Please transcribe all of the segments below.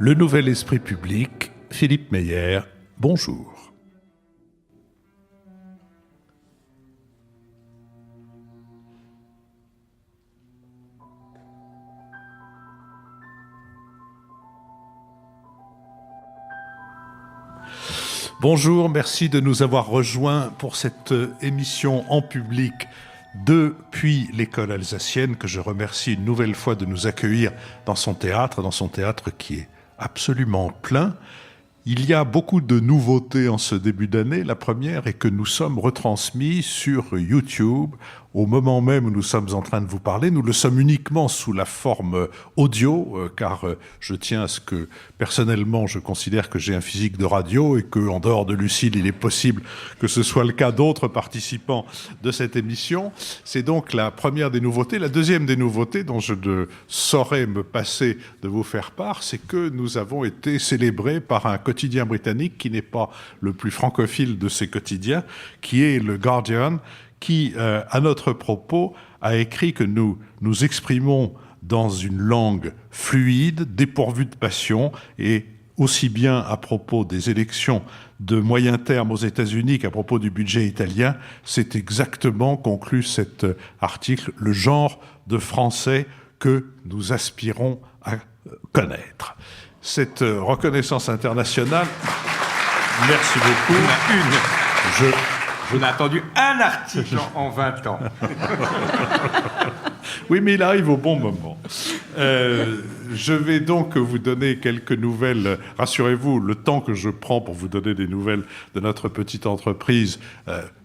Le Nouvel Esprit Public, Philippe Meyer, bonjour. Bonjour, merci de nous avoir rejoints pour cette émission en public depuis l'école alsacienne, que je remercie une nouvelle fois de nous accueillir dans son théâtre qui est absolument plein. Il y a beaucoup de nouveautés en ce début d'année. La première est que nous sommes retransmis sur YouTube au moment même où nous sommes en train de vous parler. Nous le sommes uniquement sous la forme audio, car je tiens à ce que, personnellement, je considère que j'ai un physique de radio et qu'en dehors de Lucille, il est possible que ce soit le cas d'autres participants de cette émission. C'est donc la première des nouveautés. La deuxième des nouveautés, dont je ne saurais me passer de vous faire part, c'est que nous avons été célébrés par un quotidien britannique qui n'est pas le plus francophile de ces quotidiens, qui est le Guardian, qui, à notre propos, a écrit que nous nous exprimons dans une langue fluide, dépourvue de passion, et aussi bien à propos des élections de moyen terme aux États-Unis qu'à propos du budget italien, c'est exactement, conclut cet article, le genre de français que nous aspirons à connaître. Cette reconnaissance internationale, merci beaucoup. Je n'ai attendu un article en 20 ans. Oui, mais il arrive au bon moment. Je vais donc vous donner quelques nouvelles. Rassurez-vous, le temps que je prends pour vous donner des nouvelles de notre petite entreprise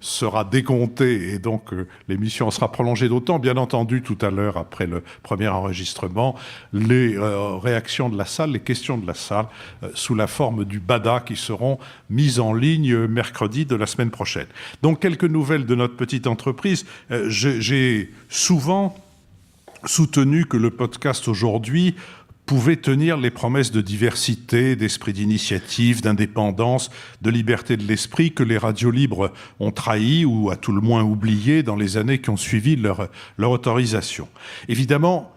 sera décompté et donc l'émission sera prolongée d'autant. Bien entendu, tout à l'heure, après le premier enregistrement, les réactions de la salle, les questions de la salle, sous la forme du BADA qui seront mises en ligne mercredi de la semaine prochaine. Donc, quelques nouvelles de notre petite entreprise. J'ai souvent soutenu que le podcast aujourd'hui pouvait tenir les promesses de diversité, d'esprit d'initiative, d'indépendance, de liberté de l'esprit que les radios libres ont trahi ou à tout le moins oublié dans les années qui ont suivi leur autorisation. Évidemment,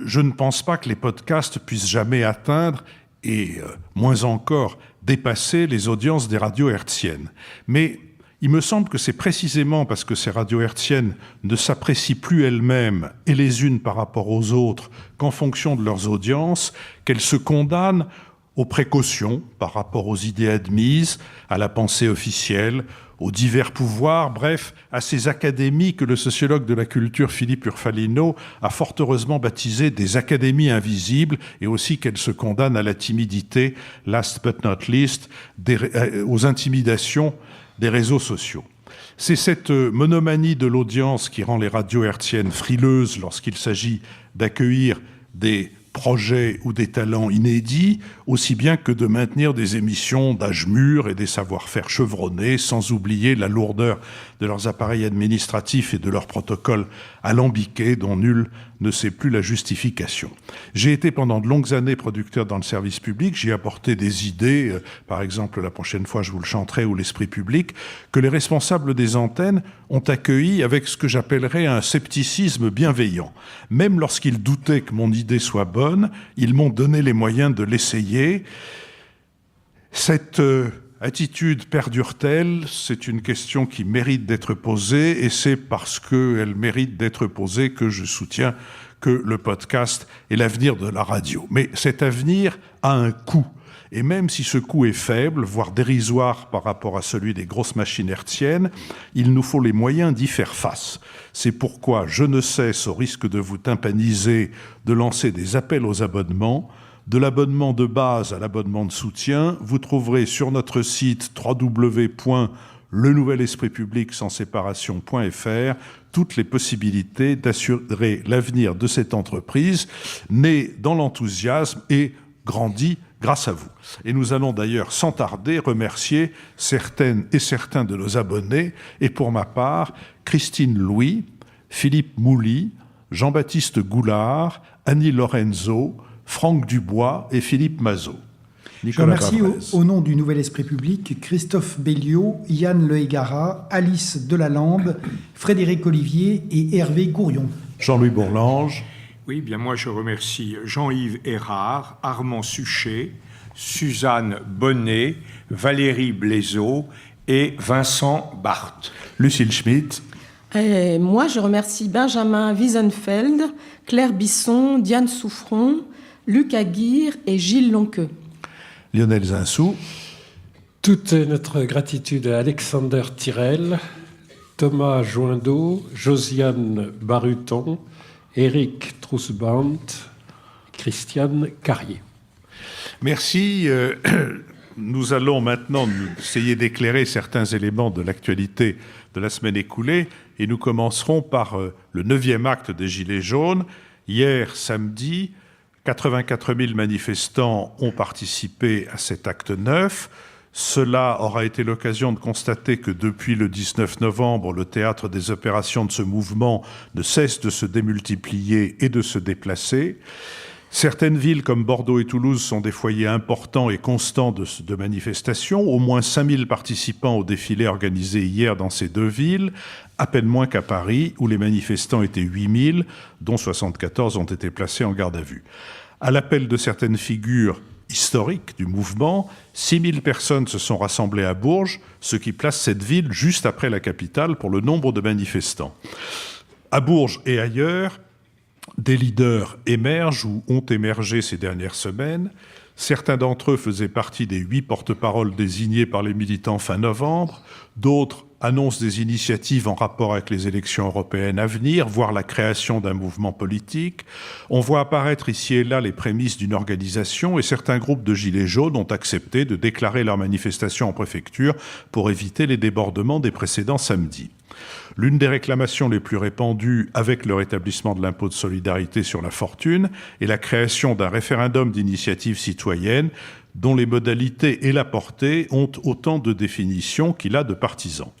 je ne pense pas que les podcasts puissent jamais atteindre, et moins encore dépasser, les audiences des radios hertziennes. Mais il me semble que c'est précisément parce que ces radios hertziennes ne s'apprécient plus elles-mêmes et les unes par rapport aux autres qu'en fonction de leurs audiences, qu'elles se condamnent aux précautions par rapport aux idées admises, à la pensée officielle, aux divers pouvoirs, bref, à ces académies que le sociologue de la culture Philippe Urfalino a fort heureusement baptisées des académies invisibles, et aussi qu'elles se condamnent à la timidité, last but not least, aux intimidations des réseaux sociaux. C'est cette monomanie de l'audience qui rend les radios hertziennes frileuses lorsqu'il s'agit d'accueillir des projets ou des talents inédits, aussi bien que de maintenir des émissions d'âge mûr et des savoir-faire chevronnés, sans oublier la lourdeur de leurs appareils administratifs et de leurs protocoles alambiqués dont nul ne sait plus la justification. J'ai été pendant de longues années producteur dans le service public, j'y ai apporté des idées, par exemple la prochaine fois je vous le chanterai, ou l'esprit public, que les responsables des antennes ont accueilli avec ce que j'appellerais un scepticisme bienveillant. Même lorsqu'ils doutaient que mon idée soit bonne, ils m'ont donné les moyens de l'essayer. Cette attitude perdure-t-elle ? C'est une question qui mérite d'être posée, et c'est parce qu'elle mérite d'être posée que je soutiens que le podcast est l'avenir de la radio. Mais cet avenir a un coût. Et même si ce coût est faible, voire dérisoire par rapport à celui des grosses machines hertziennes, il nous faut les moyens d'y faire face. C'est pourquoi je ne cesse, au risque de vous tympaniser, de lancer des appels aux abonnements. De l'abonnement de base à l'abonnement de soutien, vous trouverez sur notre site www.lenouvelespritpublic-sans-séparation.fr toutes les possibilités d'assurer l'avenir de cette entreprise, née dans l'enthousiasme et grandie grâce à vous. Et nous allons d'ailleurs sans tarder remercier certaines et certains de nos abonnés, et pour ma part, Christine Louis, Philippe Mouly, Jean-Baptiste Goulard, Annie Lorenzo, Franck Dubois et Philippe Mazot. Je remercie au nom du Nouvel Esprit Public Christophe Belliot, Yann Lehegara, Alice Delalande, Frédéric Olivier et Hervé Gourion. Jean-Louis Bourlange. Oui, bien moi je remercie Jean-Yves Erard, Armand Suchet, Suzanne Bonnet, Valérie Blaiseau et Vincent Barthes. Lucille Schmitt. Et moi, je remercie Benjamin Wiesenfeld, Claire Bisson, Diane Souffron, Luc Aguirre et Gilles Lonqueux. Lionel Zinsou. Toute notre gratitude à Alexander Tirel, Thomas Joindeau, Josiane Baruton, Éric Trousseband, Christiane Carrier. Merci. Nous allons maintenant essayer d'éclairer certains éléments de l'actualité de la semaine écoulée et nous commencerons par le 9e acte des Gilets jaunes. Hier, samedi, 84 000 manifestants ont participé à cet acte 9. Cela aura été l'occasion de constater que depuis le 19 novembre, le théâtre des opérations de ce mouvement ne cesse de se démultiplier et de se déplacer. Certaines villes comme Bordeaux et Toulouse sont des foyers importants et constants de manifestations. Au moins 5000 participants au défilé organisé hier dans ces deux villes, à peine moins qu'à Paris, où les manifestants étaient 8000, dont 74 ont été placés en garde à vue. À l'appel de certaines figures historiques du mouvement, 6000 personnes se sont rassemblées à Bourges, ce qui place cette ville juste après la capitale pour le nombre de manifestants. À Bourges et ailleurs, des leaders émergent ou ont émergé ces dernières semaines. Certains d'entre eux faisaient partie des 8 porte-paroles désignés par les militants fin novembre. D'autres annoncent des initiatives en rapport avec les élections européennes à venir, voire la création d'un mouvement politique. On voit apparaître ici et là les prémices d'une organisation et certains groupes de gilets jaunes ont accepté de déclarer leur manifestation en préfecture pour éviter les débordements des précédents samedis. L'une des réclamations les plus répandues avec le rétablissement de l'impôt de solidarité sur la fortune est la création d'un référendum d'initiative citoyenne dont les modalités et la portée ont autant de définitions qu'il a de partisans.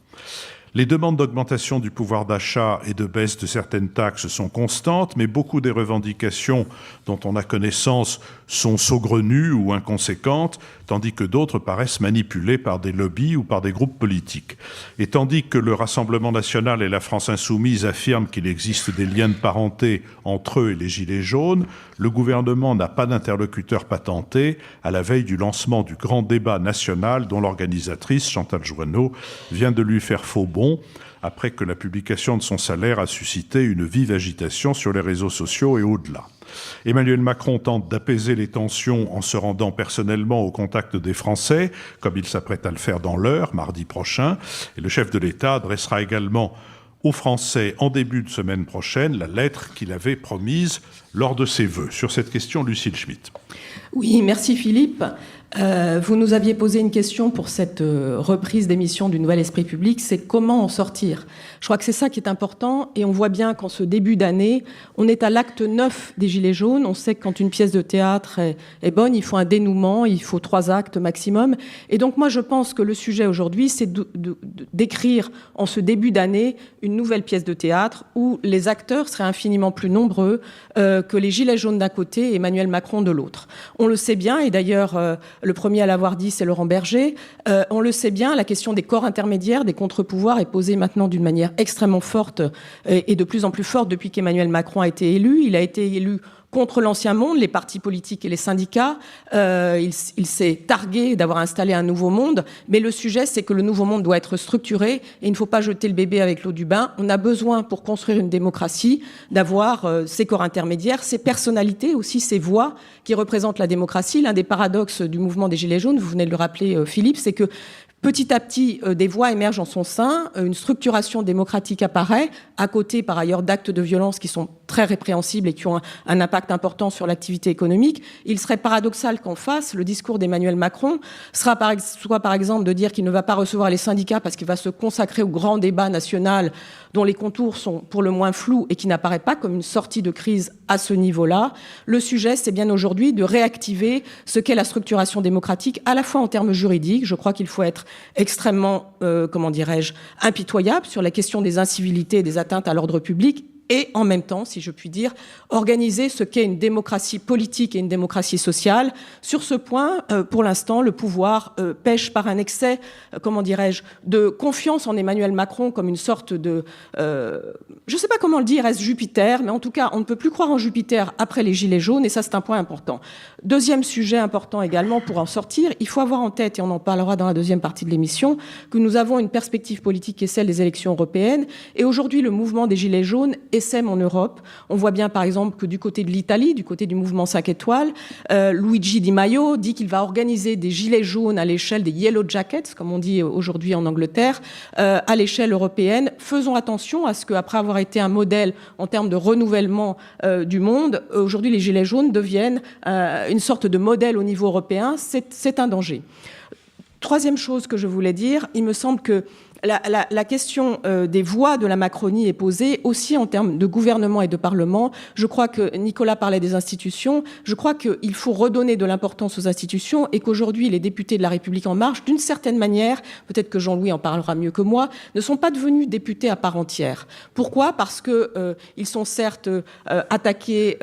Les demandes d'augmentation du pouvoir d'achat et de baisse de certaines taxes sont constantes, mais beaucoup des revendications dont on a connaissance sont saugrenues ou inconséquentes, tandis que d'autres paraissent manipulées par des lobbies ou par des groupes politiques. Et tandis que le Rassemblement national et la France insoumise affirment qu'il existe des liens de parenté entre eux et les Gilets jaunes, le gouvernement n'a pas d'interlocuteur patenté à la veille du lancement du grand débat national dont l'organisatrice, Chantal Joanneau, vient de lui faire faux bond, après que la publication de son salaire a suscité une vive agitation sur les réseaux sociaux et au-delà. Emmanuel Macron tente d'apaiser les tensions en se rendant personnellement au contact des Français, comme il s'apprête à le faire dans l'heure, mardi prochain. Et le chef de l'État adressera également aux Français en début de semaine prochaine la lettre qu'il avait promise lors de ses vœux. Sur cette question, Lucille Schmitt. Oui, merci Philippe. Vous nous aviez posé une question pour cette reprise d'émission du Nouvel Esprit Public, c'est comment en sortir. Je crois que c'est ça qui est important et on voit bien qu'en ce début d'année, on est à l'acte 9 des Gilets jaunes. On sait que quand une pièce de théâtre est bonne, il faut un dénouement, il faut 3 actes maximum. Et donc moi je pense que le sujet aujourd'hui, c'est d'écrire en ce début d'année une nouvelle pièce de théâtre où les acteurs seraient infiniment plus nombreux que les Gilets jaunes d'un côté et Emmanuel Macron de l'autre. On le sait bien et d'ailleurs le premier à l'avoir dit, c'est Laurent Berger. On le sait bien, la question des corps intermédiaires, des contre-pouvoirs est posée maintenant d'une manière extrêmement forte et de plus en plus forte depuis qu'Emmanuel Macron a été élu. Il a été élu contre l'ancien monde, les partis politiques et les syndicats. Il s'est targué d'avoir installé un nouveau monde. Mais le sujet, c'est que le nouveau monde doit être structuré et il ne faut pas jeter le bébé avec l'eau du bain. On a besoin, pour construire une démocratie, d'avoir ces corps intermédiaires, ces personnalités, aussi ces voix qui représentent la démocratie. L'un des paradoxes du mouvement des Gilets jaunes, vous venez de le rappeler, Philippe, c'est que petit à petit, des voix émergent en son sein, une structuration démocratique apparaît, à côté par ailleurs d'actes de violence qui sont très répréhensibles et qui ont un impact important sur l'activité économique. Il serait paradoxal qu'en face, le discours d'Emmanuel Macron soit par exemple de dire qu'il ne va pas recevoir les syndicats parce qu'il va se consacrer au grand débat national dont les contours sont pour le moins flous et qui n'apparaît pas comme une sortie de crise à ce niveau-là. Le sujet, c'est bien aujourd'hui de réactiver ce qu'est la structuration démocratique, à la fois en termes juridiques. Je crois qu'il faut être extrêmement, impitoyable sur la question des incivilités et des atteintes à l'ordre public, et en même temps, si je puis dire, organiser ce qu'est une démocratie politique et une démocratie sociale. Sur ce point, pour l'instant, le pouvoir pêche par un excès, comment dirais-je, de confiance en Emmanuel Macron comme une sorte de... je ne sais pas comment le dire, est-ce Jupiter, mais en tout cas, on ne peut plus croire en Jupiter après les Gilets jaunes, et ça, c'est un point important. Deuxième sujet important également, pour en sortir, il faut avoir en tête, et on en parlera dans la deuxième partie de l'émission, que nous avons une perspective politique qui est celle des élections européennes, et aujourd'hui, le mouvement des Gilets jaunes essaime en Europe. On voit bien, par exemple, que du côté de l'Italie, du côté du mouvement 5 étoiles, Luigi Di Maio dit qu'il va organiser des gilets jaunes à l'échelle des Yellow Jackets, comme on dit aujourd'hui en Angleterre, à l'échelle européenne. Faisons attention à ce qu'après avoir été un modèle en termes de renouvellement du monde, aujourd'hui, les gilets jaunes deviennent une sorte de modèle au niveau européen. C'est un danger. Troisième chose que je voulais dire, il me semble que la question des voix de la Macronie est posée aussi en termes de gouvernement et de parlement. Je crois que Nicolas parlait des institutions. Je crois qu'il faut redonner de l'importance aux institutions et qu'aujourd'hui, les députés de La République En Marche, d'une certaine manière, peut-être que Jean-Louis en parlera mieux que moi, ne sont pas devenus députés à part entière. Pourquoi ? Parce que ils sont certes attaqués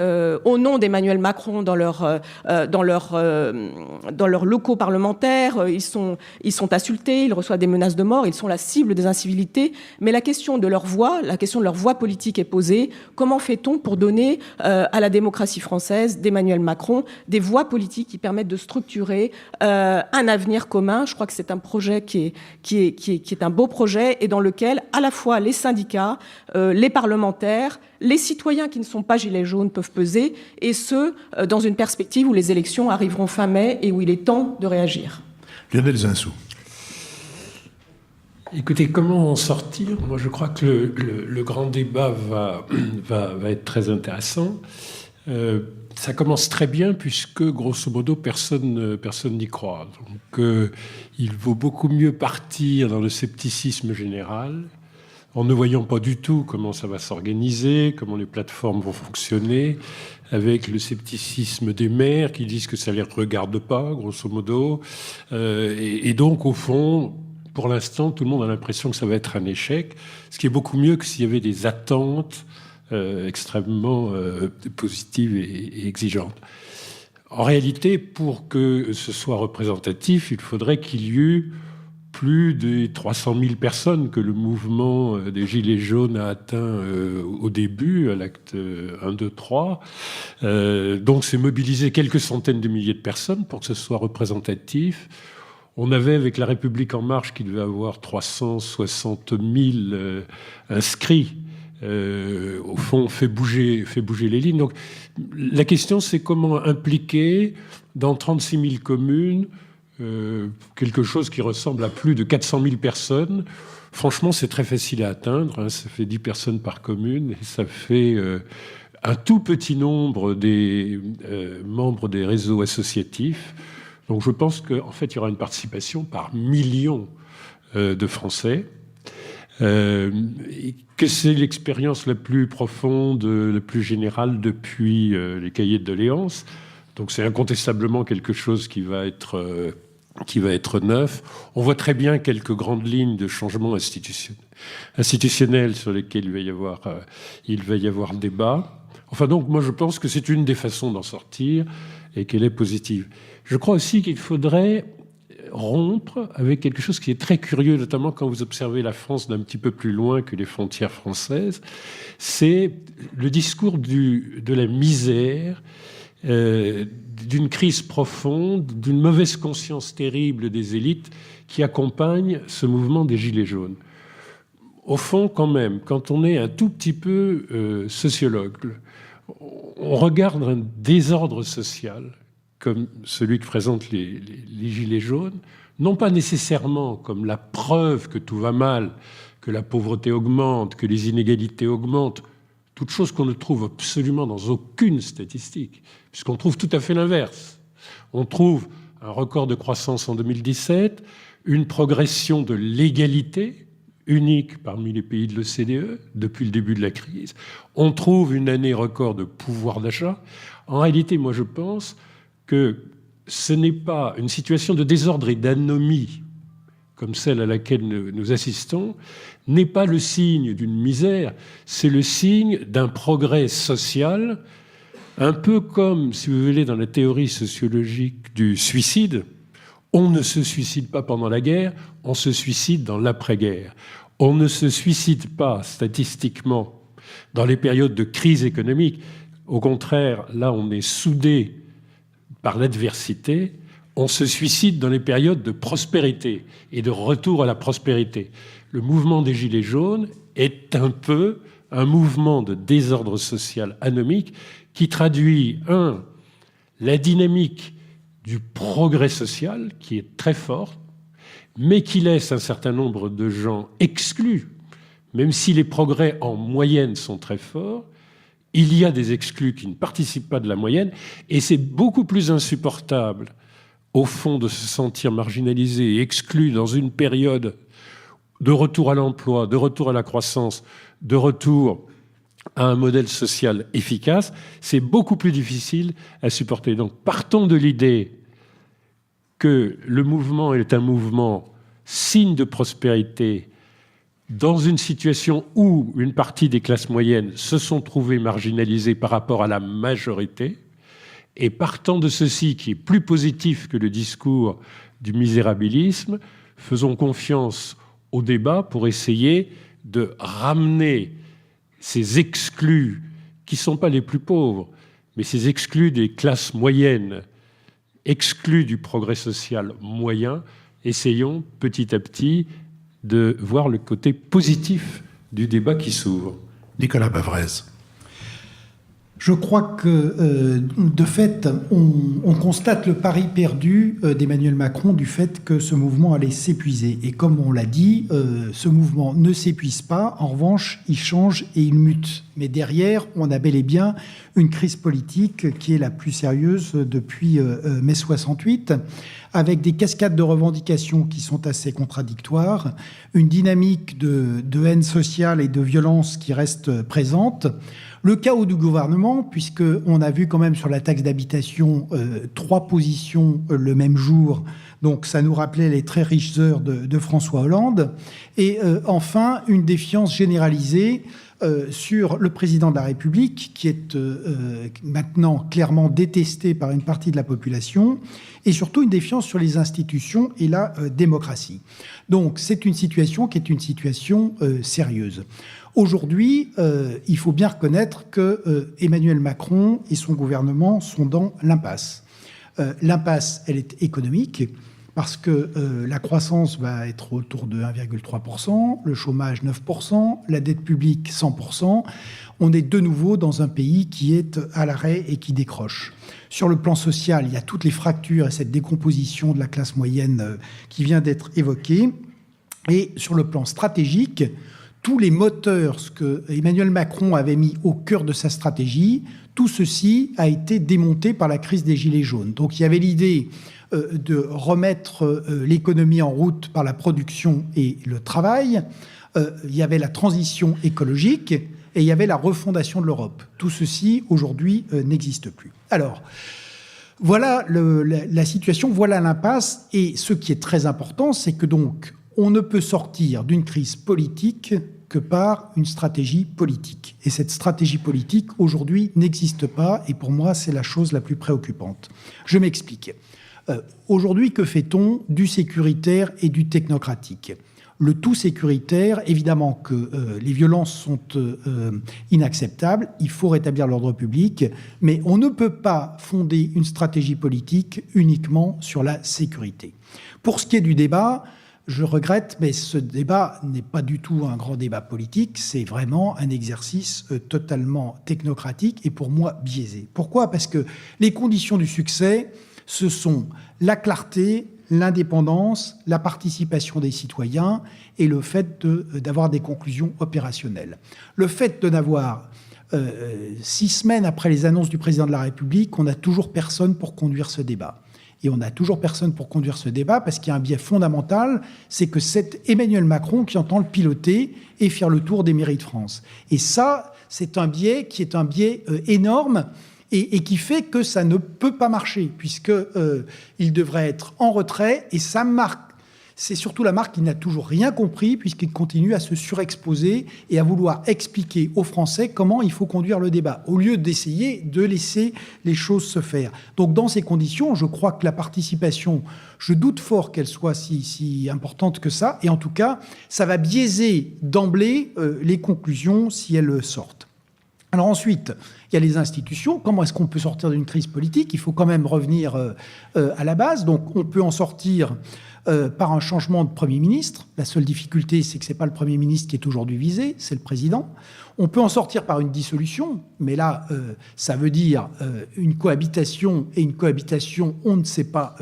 au nom d'Emmanuel Macron dans leurs locaux parlementaires. Ils sont insultés, ils reçoivent des menaces de mort, ils sont la cible des incivilités, mais la question de leur voix politique est posée. Comment fait-on pour donner à la démocratie française, d'Emmanuel Macron, des voix politiques qui permettent de structurer un avenir commun ? Je crois que c'est un projet qui est un beau projet et dans lequel à la fois les syndicats, les parlementaires, les citoyens qui ne sont pas gilets jaunes peuvent peser, et ce, dans une perspective où les élections arriveront fin mai et où il est temps de réagir. Lionel Zinsou. Écoutez, comment en sortir ? Moi, je crois que le grand débat va être très intéressant. Ça commence très bien puisque, grosso modo, personne n'y croit. Donc, il vaut beaucoup mieux partir dans le scepticisme général, en ne voyant pas du tout comment ça va s'organiser, comment les plateformes vont fonctionner, avec le scepticisme des maires qui disent que ça ne les regarde pas, grosso modo. Et donc, au fond... Pour l'instant, tout le monde a l'impression que ça va être un échec, ce qui est beaucoup mieux que s'il y avait des attentes extrêmement positives et exigeantes. En réalité, pour que ce soit représentatif, il faudrait qu'il y ait plus de 300 000 personnes que le mouvement des Gilets jaunes a atteint au début, à l'acte 1, 2, 3. Donc c'est mobiliser quelques centaines de milliers de personnes pour que ce soit représentatif. On avait, avec La République En Marche, qui devait avoir 360 000 inscrits, au fond, fait bouger les lignes. Donc, la question, c'est comment impliquer dans 36 000 communes quelque chose qui ressemble à plus de 400 000 personnes. Franchement, c'est très facile à atteindre. Ça fait 10 personnes par commune et ça fait un tout petit nombre des membres des réseaux associatifs. Donc je pense qu'en fait, il y aura une participation par millions de Français. Que c'est l'expérience la plus profonde, la plus générale depuis les cahiers de doléances. Donc c'est incontestablement quelque chose qui va être neuf. On voit très bien quelques grandes lignes de changement institutionnel sur lesquelles il va y avoir débat. Enfin donc, moi je pense que c'est une des façons d'en sortir et qu'elle est positive. Je crois aussi qu'il faudrait rompre avec quelque chose qui est très curieux, notamment quand vous observez la France d'un petit peu plus loin que les frontières françaises, c'est le discours de la misère, d'une crise profonde, d'une mauvaise conscience terrible des élites qui accompagne ce mouvement des Gilets jaunes. Au fond, quand même, quand on est un tout petit peu sociologue, on regarde un désordre social comme celui que présentent les Gilets jaunes, non pas nécessairement comme la preuve que tout va mal, que la pauvreté augmente, que les inégalités augmentent, toute chose qu'on ne trouve absolument dans aucune statistique, puisqu'on trouve tout à fait l'inverse. On trouve un record de croissance en 2017, une progression de l'égalité unique parmi les pays de l'OCDE depuis le début de la crise. On trouve une année record de pouvoir d'achat. En réalité, moi je pense que ce n'est pas une situation de désordre et d'anomie comme celle à laquelle nous assistons, n'est pas le signe d'une misère, c'est le signe d'un progrès social, un peu comme, si vous voulez, dans la théorie sociologique du suicide. On ne se suicide pas pendant la guerre, on se suicide dans l'après-guerre. On ne se suicide pas statistiquement dans les périodes de crise économique. Au contraire, là, on est soudé par l'adversité. On se suicide dans les périodes de prospérité et de retour à la prospérité. Le mouvement des Gilets jaunes est un peu un mouvement de désordre social anomique qui traduit, la dynamique du progrès social, qui est très forte, mais qui laisse un certain nombre de gens exclus. Même si les progrès en moyenne sont très forts, il y a des exclus qui ne participent pas de la moyenne, et c'est beaucoup plus insupportable, au fond, de se sentir marginalisé et exclu dans une période de retour à l'emploi, de retour à la croissance, de retour à un modèle social efficace. C'est beaucoup plus difficile à supporter. Donc, partons de l'idée que le mouvement est un mouvement signe de prospérité dans une situation où une partie des classes moyennes se sont trouvées marginalisées par rapport à la majorité. Et partant de ceci, qui est plus positif que le discours du misérabilisme, faisons confiance au débat pour essayer de ramener ces exclus, qui ne sont pas les plus pauvres, mais ces exclus des classes moyennes, exclus du progrès social moyen. Essayons petit à petit de voir le côté positif du débat qui s'ouvre. Nicolas Bavrez. Je crois que, de fait, on constate le pari perdu d'Emmanuel Macron du fait que ce mouvement allait s'épuiser. Et comme on l'a dit, ce mouvement ne s'épuise pas. En revanche, il change et il mute. Mais derrière, on a bel et bien une crise politique qui est la plus sérieuse depuis mai 68, avec des cascades de revendications qui sont assez contradictoires, une dynamique de haine sociale et de violence qui reste présente, le chaos du gouvernement, puisqu'on a vu quand même sur la taxe d'habitation 3 positions le même jour, donc ça nous rappelait les très riches heures de François Hollande, et enfin une défiance généralisée sur le président de la République, qui est maintenant clairement détesté par une partie de la population, et surtout une défiance sur les institutions et la démocratie. Donc c'est une situation qui est une situation sérieuse. Aujourd'hui, il faut bien reconnaître que Emmanuel Macron et son gouvernement sont dans l'impasse. L'impasse, elle est économique, parce que la croissance va être autour de 1,3%, le chômage 9%, la dette publique 100%. On est de nouveau dans un pays qui est à l'arrêt et qui décroche. Sur le plan social, il y a toutes les fractures et cette décomposition de la classe moyenne qui vient d'être évoquée. Et sur le plan stratégique, tous les moteurs, ce que Emmanuel Macron avait mis au cœur de sa stratégie, tout ceci a été démonté par la crise des Gilets jaunes. Donc il y avait l'idée de remettre l'économie en route par la production et le travail. Il y avait la transition écologique et il y avait la refondation de l'Europe. Tout ceci, aujourd'hui, n'existe plus. Alors, voilà la situation, voilà l'impasse. Et ce qui est très important, c'est que donc, on ne peut sortir d'une crise politique que par une stratégie politique. Et cette stratégie politique, aujourd'hui, n'existe pas. Et pour moi, c'est la chose la plus préoccupante. Je m'explique. Aujourd'hui, que fait-on du sécuritaire et du technocratique ? Le tout sécuritaire, évidemment que les violences sont inacceptables, il faut rétablir l'ordre public, mais on ne peut pas fonder une stratégie politique uniquement sur la sécurité. Pour ce qui est du débat, je regrette, mais ce débat n'est pas du tout un grand débat politique, c'est vraiment un exercice totalement technocratique et pour moi biaisé. Pourquoi ? Parce que les conditions du succès, ce sont la clarté, l'indépendance, la participation des citoyens et le fait d'avoir des conclusions opérationnelles. Le fait de n'avoir 6 semaines après les annonces du président de la République, on n'a toujours personne pour conduire ce débat. Et on n'a toujours personne pour conduire ce débat parce qu'il y a un biais fondamental, c'est que c'est Emmanuel Macron qui entend le piloter et faire le tour des mairies de France. Et ça, c'est un biais qui est un biais énorme et qui fait que ça ne peut pas marcher puisqu'il devrait être en retrait et ça marque. c'est surtout la marque qui n'a toujours rien compris, puisqu'il continue à se surexposer et à vouloir expliquer aux Français comment il faut conduire le débat, au lieu d'essayer de laisser les choses se faire. Donc dans ces conditions, je crois que la participation, je doute fort qu'elle soit si importante que ça, et en tout cas, ça va biaiser d'emblée les conclusions si elles sortent. Alors ensuite, il y a les institutions. Comment est-ce qu'on peut sortir d'une crise politique? Il faut quand même revenir à la base. Donc on peut en sortir par un changement de Premier ministre. La seule difficulté, c'est que ce n'est pas le Premier ministre qui est aujourd'hui visé, c'est le Président. On peut en sortir par une dissolution, mais là, ça veut dire une cohabitation, et une cohabitation, on ne sait pas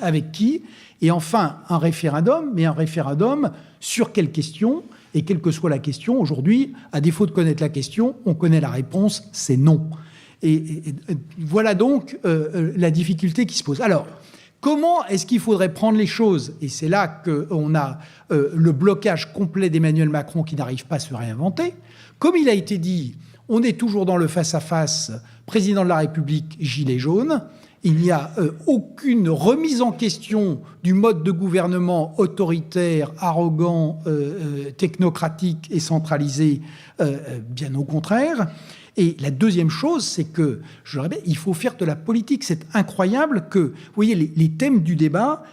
avec qui. Et enfin, un référendum, mais un référendum sur quelle question? Et quelle que soit la question, aujourd'hui, à défaut de connaître la question, on connaît la réponse, c'est non. Et voilà donc la difficulté qui se pose. Alors, comment est-ce qu'il faudrait prendre les choses? Et c'est là qu'on a le blocage complet d'Emmanuel Macron qui n'arrive pas à se réinventer. Comme il a été dit, on est toujours dans le face-à-face président de la République, gilet jaune. Il n'y a aucune remise en question du mode de gouvernement autoritaire, arrogant, technocratique et centralisé, bien au contraire. Et la deuxième chose, c'est que, je le répète, il faut faire de la politique. C'est incroyable que, vous voyez, les thèmes du débat,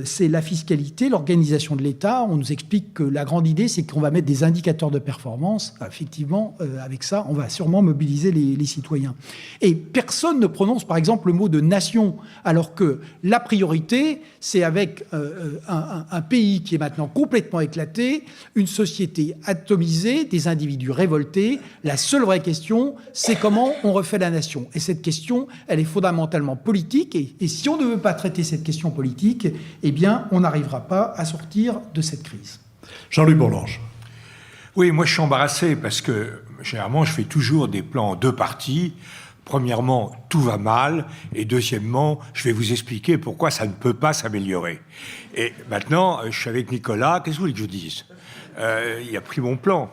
c'est la fiscalité, l'organisation de l'État. On nous explique que la grande idée, c'est qu'on va mettre des indicateurs de performance. Effectivement, avec ça, on va sûrement mobiliser les citoyens. Et personne ne prononce, par exemple, le mot de nation, alors que la priorité, c'est avec un pays qui est maintenant complètement éclaté, une société atomisée, des individus révoltés. La seule vraie question, c'est comment on refait la nation. Et cette question, elle est fondamentalement politique. Et si on ne veut pas traiter cette question politique, eh bien, on n'arrivera pas à sortir de cette crise. Jean-Louis Bourlanges. Oui, moi je suis embarrassé parce que généralement je fais toujours des plans en deux parties. Premièrement, tout va mal, et deuxièmement, je vais vous expliquer pourquoi ça ne peut pas s'améliorer. Et maintenant, je suis avec Nicolas, qu'est-ce que vous voulez que je dise? Il a pris mon plan.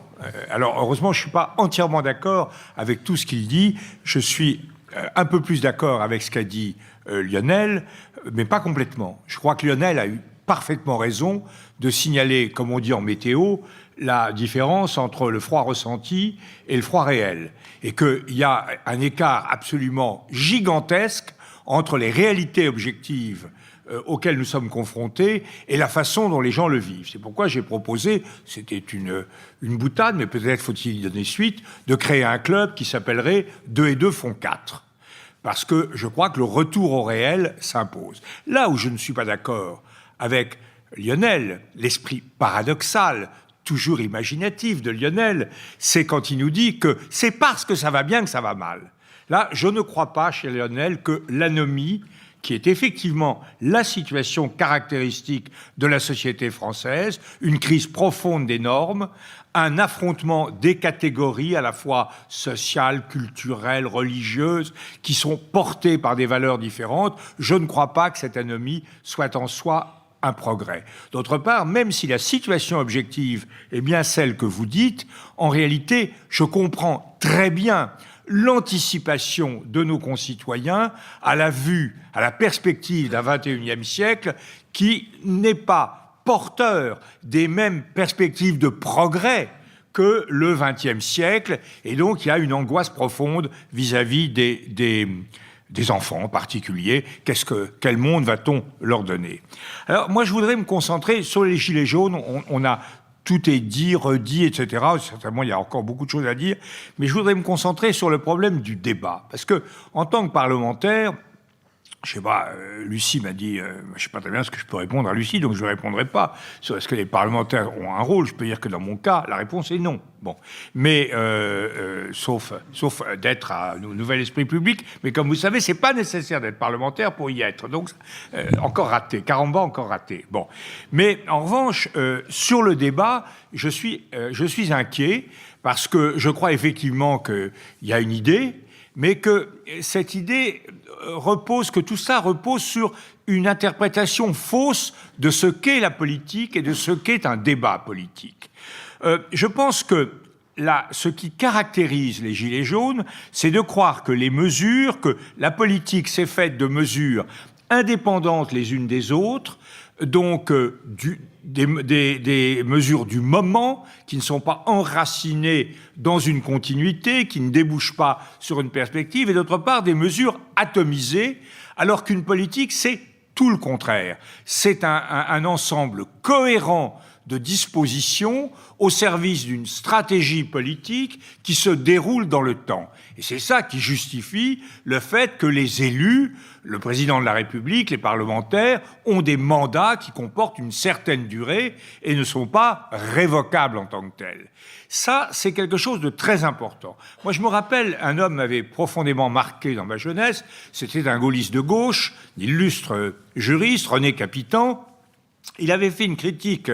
Alors heureusement, je ne suis pas entièrement d'accord avec tout ce qu'il dit. Je suis un peu plus d'accord avec ce qu'a dit Lionel, mais pas complètement. Je crois que Lionel a eu parfaitement raison de signaler, comme on dit en météo, la différence entre le froid ressenti et le froid réel. Et qu'il y a un écart absolument gigantesque entre les réalités objectives auxquelles nous sommes confrontés et la façon dont les gens le vivent. C'est pourquoi j'ai proposé, c'était une boutade, mais peut-être faut-il y donner suite, de créer un club qui s'appellerait 2 et 2 font 4. Parce que je crois que le retour au réel s'impose. Là où je ne suis pas d'accord avec Lionel, l'esprit paradoxal, toujours imaginatif de Lionel, c'est quand il nous dit que c'est parce que ça va bien que ça va mal. Là, je ne crois pas chez Lionel que l'anomie, qui est effectivement la situation caractéristique de la société française, une crise profonde des normes, un affrontement des catégories à la fois sociales, culturelles, religieuses, qui sont portées par des valeurs différentes, je ne crois pas que cette anomie soit en soi un progrès. D'autre part, même si la situation objective est bien celle que vous dites, en réalité, je comprends très bien l'anticipation de nos concitoyens à la vue, à la perspective d'un 21e siècle qui n'est pas porteur des mêmes perspectives de progrès que le XXe siècle, et donc il y a une angoisse profonde vis-à-vis des enfants en particulier. Quel monde va-t-on leur donner? Alors moi je voudrais me concentrer sur les gilets jaunes. On a tout est dit, redit, etc. Certainement, il y a encore beaucoup de choses à dire, mais je voudrais me concentrer sur le problème du débat, parce que en tant que parlementaire, je sais pas, Lucie m'a dit, je sais pas très bien ce que je peux répondre à Lucie, donc je ne répondrai pas sur est-ce que les parlementaires ont un rôle. Je peux dire que dans mon cas, la réponse est non. Bon, mais sauf d'être à Nouvel Esprit Public, mais comme vous savez, c'est pas nécessaire d'être parlementaire pour y être. Donc encore raté, caramba, encore raté. Bon, mais en revanche, sur le débat, je suis inquiet parce que je crois effectivement qu'il y a une idée, mais que cette idée que tout ça repose sur une interprétation fausse de ce qu'est la politique et de ce qu'est un débat politique. Je pense que ce qui caractérise les Gilets jaunes, c'est de croire que que la politique s'est faite de mesures indépendantes les unes des autres, donc des mesures du moment qui ne sont pas enracinées dans une continuité, qui ne débouchent pas sur une perspective, et d'autre part des mesures atomisées, alors qu'une politique, c'est tout le contraire. C'est un ensemble cohérent de dispositions au service d'une stratégie politique qui se déroule dans le temps. Et c'est ça qui justifie le fait que les élus, le président de la République, les parlementaires, ont des mandats qui comportent une certaine durée et ne sont pas révocables en tant que tels. Ça, c'est quelque chose de très important. Moi, je me rappelle, un homme m'avait profondément marqué dans ma jeunesse, c'était un gaulliste de gauche, illustre juriste, René Capitan. Il avait fait une critique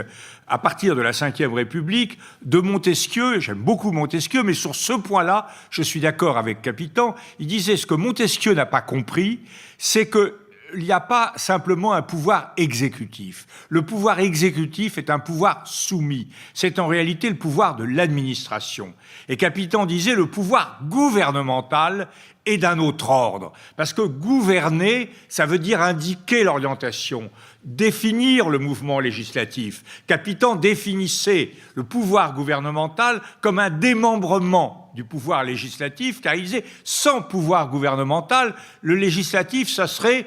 à partir de la Ve République de Montesquieu. J'aime beaucoup Montesquieu, mais sur ce point-là, je suis d'accord avec Capitan. Il disait ce que Montesquieu n'a pas compris, c'est qu'il n'y a pas simplement un pouvoir exécutif. Le pouvoir exécutif est un pouvoir soumis. C'est en réalité le pouvoir de l'administration. Et Capitan disait le pouvoir gouvernemental est d'un autre ordre. Parce que gouverner, ça veut dire indiquer l'orientation, définir le mouvement législatif. Capitan définissait le pouvoir gouvernemental comme un démembrement du pouvoir législatif, car il disait, sans pouvoir gouvernemental, le législatif, ça serait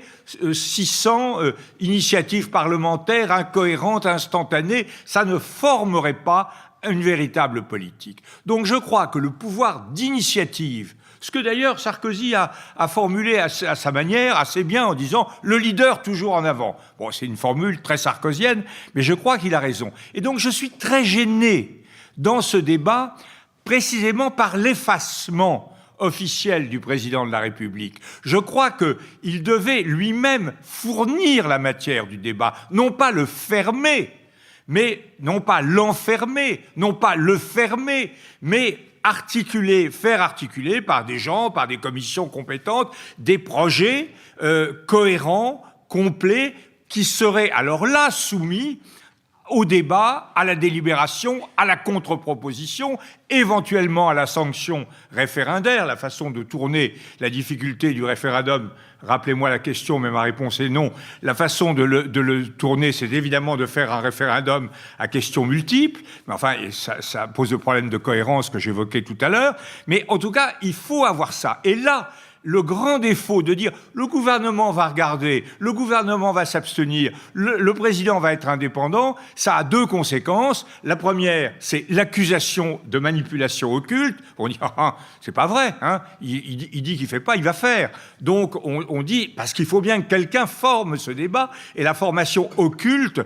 600 initiatives parlementaires incohérentes, instantanées, ça ne formerait pas une véritable politique. Donc je crois que le pouvoir d'initiative, ce que d'ailleurs Sarkozy a formulé à sa manière assez bien en disant « le leader toujours en avant ». Bon, c'est une formule très sarkozienne, mais je crois qu'il a raison. Et donc je suis très gêné dans ce débat précisément par l'effacement officiel du président de la République. Je crois qu'il devait lui-même fournir la matière du débat, non pas le fermer, mais non pas l'enfermer, non pas le fermer, mais faire articuler par des gens, par des commissions compétentes, des projets cohérents, complets, qui seraient alors là soumis au débat, à la délibération, à la contre-proposition, éventuellement à la sanction référendaire, la façon de tourner la difficulté du référendum. Rappelez-moi la question, mais ma réponse est non. La façon de le tourner, c'est évidemment de faire un référendum à questions multiples. Mais enfin, ça pose le problème de cohérence que j'évoquais tout à l'heure. Mais en tout cas, il faut avoir ça. Et là, le grand défaut de dire le gouvernement va regarder, le gouvernement va s'abstenir, le président va être indépendant, ça a deux conséquences. La première, c'est l'accusation de manipulation occulte. On dit c'est pas vrai, hein, il dit qu'il fait pas, il va faire. Donc on dit parce qu'il faut bien que quelqu'un forme ce débat et la formation occulte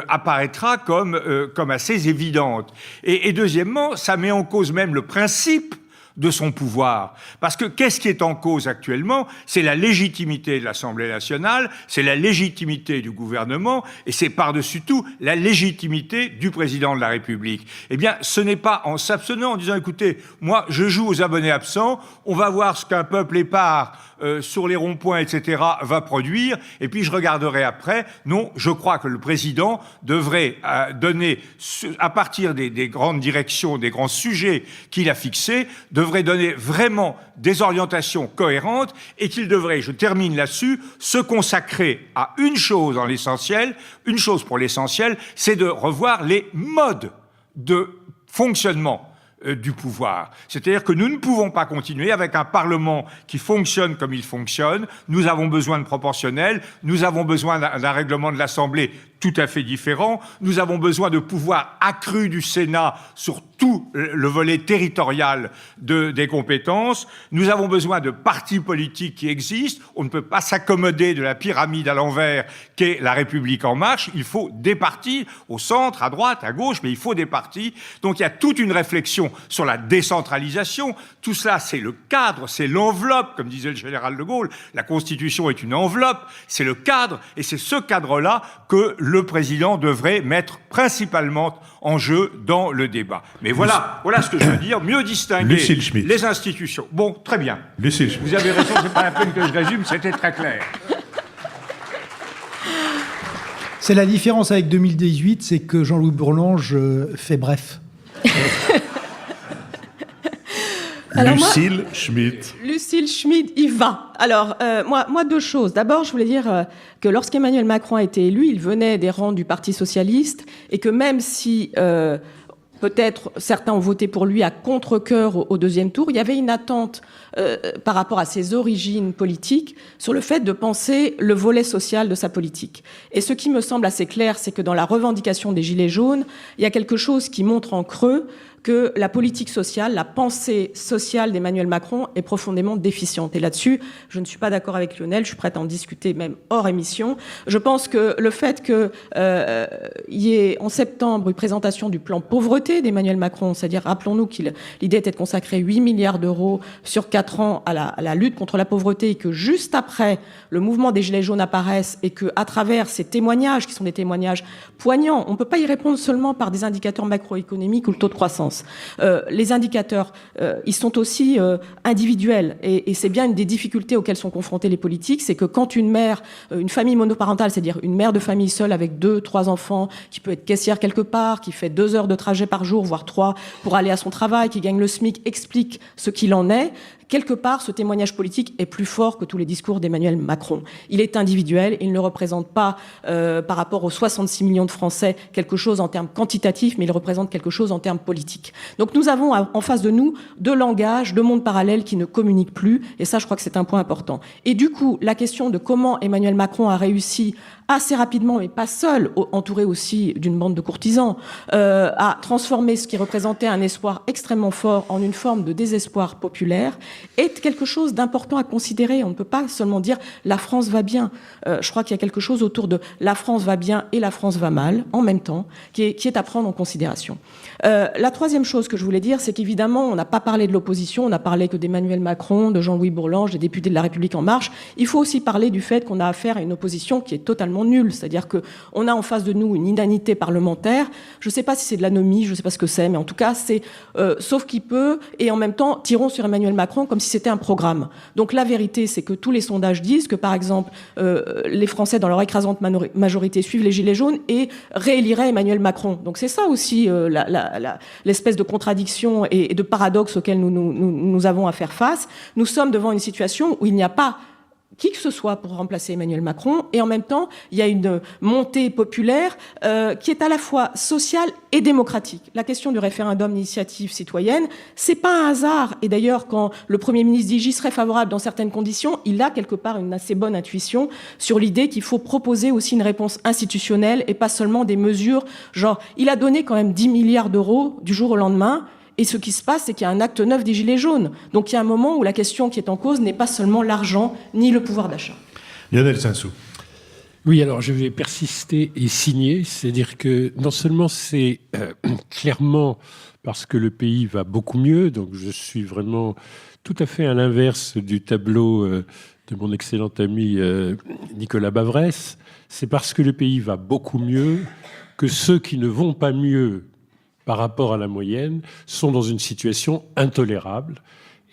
apparaîtra comme assez évidente. Et deuxièmement, ça met en cause même le principe de son pouvoir. Parce que qu'est-ce qui est en cause actuellement? C'est la légitimité de l'Assemblée nationale, c'est la légitimité du gouvernement, et c'est par-dessus tout la légitimité du président de la République. Eh bien, ce n'est pas en s'abstenant, en disant, écoutez, moi, je joue aux abonnés absents, on va voir ce qu'un peuple épars sur les ronds-points, etc., va produire, et puis je regarderai après. Non, je crois que le président devrait donner, à partir des grandes directions, des grands sujets qu'il a fixés, devrait donner vraiment des orientations cohérentes et qu'il devrait, je termine là-dessus, se consacrer à une chose en l'essentiel, une chose pour l'essentiel, c'est de revoir les modes de fonctionnement du pouvoir. C'est-à-dire que nous ne pouvons pas continuer avec un Parlement qui fonctionne comme il fonctionne. Nous avons besoin de proportionnel, nous avons besoin d'un règlement de l'Assemblée tout à fait différent, nous avons besoin de pouvoir accru du Sénat sur tout le volet territorial des compétences, nous avons besoin de partis politiques qui existent, on ne peut pas s'accommoder de la pyramide à l'envers qu'est la République en marche, il faut des partis au centre, à droite, à gauche, mais il faut des partis. Donc il y a toute une réflexion sur la décentralisation, tout cela c'est le cadre, c'est l'enveloppe, comme disait le général de Gaulle, la Constitution est une enveloppe, c'est le cadre, et c'est ce cadre-là que le président devrait mettre principalement en jeu dans le débat. Mais voilà ce que je veux dire, mieux distinguer les institutions. Bon, très bien. Vous avez raison, c'est pas la peine que je résume, c'était très clair. C'est la différence avec 2018, c'est que Jean-Louis Bourlange fait bref. Alors Lucille Schmitt. Lucille Schmitt, il va. Alors, moi, deux choses. D'abord, je voulais dire que lorsqu'Emmanuel Macron a été élu, il venait des rangs du Parti socialiste et que même si peut-être certains ont voté pour lui à contre-cœur au deuxième tour, il y avait une attente par rapport à ses origines politiques sur le fait de penser le volet social de sa politique. Et ce qui me semble assez clair, c'est que dans la revendication des Gilets jaunes, il y a quelque chose qui montre en creux que la politique sociale, la pensée sociale d'Emmanuel Macron est profondément déficiente. Et là-dessus, je ne suis pas d'accord avec Lionel, je suis prête à en discuter même hors émission. Je pense que le fait qu'il y ait en septembre une présentation du plan pauvreté d'Emmanuel Macron, c'est-à-dire, rappelons-nous que l'idée était de consacrer 8 milliards d'euros sur 4 ans à la lutte contre la pauvreté et que juste après, le mouvement des Gilets jaunes apparaisse et qu'à travers ces témoignages, qui sont des témoignages poignants, on ne peut pas y répondre seulement par des indicateurs macroéconomiques ou le taux de croissance. Les indicateurs, ils sont aussi individuels et c'est bien une des difficultés auxquelles sont confrontés les politiques, c'est que quand une mère, une famille monoparentale, c'est-à-dire une mère de famille seule avec 2, 3 enfants, qui peut être caissière quelque part, qui fait 2 heures de trajet par jour, voire 3, pour aller à son travail, qui gagne le SMIC, explique ce qu'il en est, quelque part, ce témoignage politique est plus fort que tous les discours d'Emmanuel Macron. Il est individuel, il ne représente pas, par rapport aux 66 millions de Français, quelque chose en termes quantitatifs, mais il représente quelque chose en termes politiques. Donc nous avons en face de nous 2 langages, 2 mondes parallèles qui ne communiquent plus, et ça, je crois que c'est un point important. Et du coup, la question de comment Emmanuel Macron a réussi assez rapidement, mais pas seul, entouré aussi d'une bande de courtisans, à transformer ce qui représentait un espoir extrêmement fort en une forme de désespoir populaire, est quelque chose d'important à considérer. On ne peut pas seulement dire « la France va bien ». Je crois qu'il y a quelque chose autour de « la France va bien » et « la France va mal » en même temps, qui est à prendre en considération. La troisième chose que je voulais dire, c'est qu'évidemment, on n'a pas parlé de l'opposition, on n'a parlé que d'Emmanuel Macron, de Jean-Louis Bourlanges, des députés de La République En Marche. Il faut aussi parler du fait qu'on a affaire à une opposition qui est totalement nulle, c'est-à-dire qu'on a en face de nous une inanité parlementaire. Je ne sais pas si c'est de l'anomie, je ne sais pas ce que c'est, mais en tout cas, c'est sauf qui peut, et en même temps, tirons sur Emmanuel Macron comme si c'était un programme. Donc la vérité, c'est que tous les sondages disent que, par exemple, les Français, dans leur écrasante majorité, suivent les Gilets jaunes et rééliraient Emmanuel Macron. Donc c'est ça aussi l'espèce de contradiction et de paradoxe auquel nous avons à faire face. Nous sommes devant une situation où il n'y a pas qui que ce soit pour remplacer Emmanuel Macron, et en même temps, il y a une montée populaire qui est à la fois sociale et démocratique. La question du référendum d'initiative citoyenne, c'est pas un hasard. Et d'ailleurs, quand le Premier ministre dit « j'y serais favorable dans certaines conditions », il a quelque part une assez bonne intuition sur l'idée qu'il faut proposer aussi une réponse institutionnelle et pas seulement des mesures, genre, il a donné quand même 10 milliards d'euros du jour au lendemain. Et ce qui se passe, c'est qu'il y a un acte neuf des Gilets jaunes. Donc il y a un moment où la question qui est en cause n'est pas seulement l'argent ni le pouvoir d'achat. Lionel Sinsou. Oui, alors je vais persister et signer. C'est-à-dire que non seulement c'est clairement parce que le pays va beaucoup mieux, donc je suis vraiment tout à fait à l'inverse du tableau de mon excellent ami Nicolas Bavresse, c'est parce que le pays va beaucoup mieux que ceux qui ne vont pas mieux par rapport à la moyenne, sont dans une situation intolérable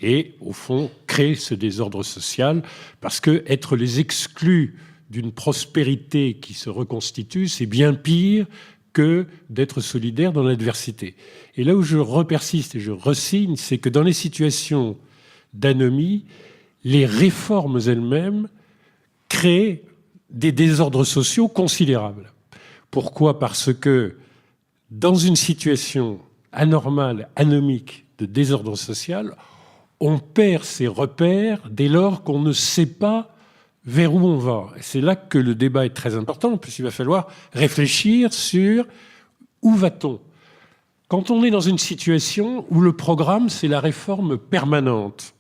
et, au fond, créent ce désordre social parce que être les exclus d'une prospérité qui se reconstitue, c'est bien pire que d'être solidaire dans l'adversité. Et là où je repersiste et je resigne, c'est que dans les situations d'anomie, les réformes elles-mêmes créent des désordres sociaux considérables. Pourquoi ? Parce que dans une situation anormale, anomique, de désordre social, on perd ses repères dès lors qu'on ne sait pas vers où on va. Et c'est là que le débat est très important. En plus, il va falloir réfléchir sur où va-t-on. Quand on est dans une situation où le programme, c'est la réforme permanente,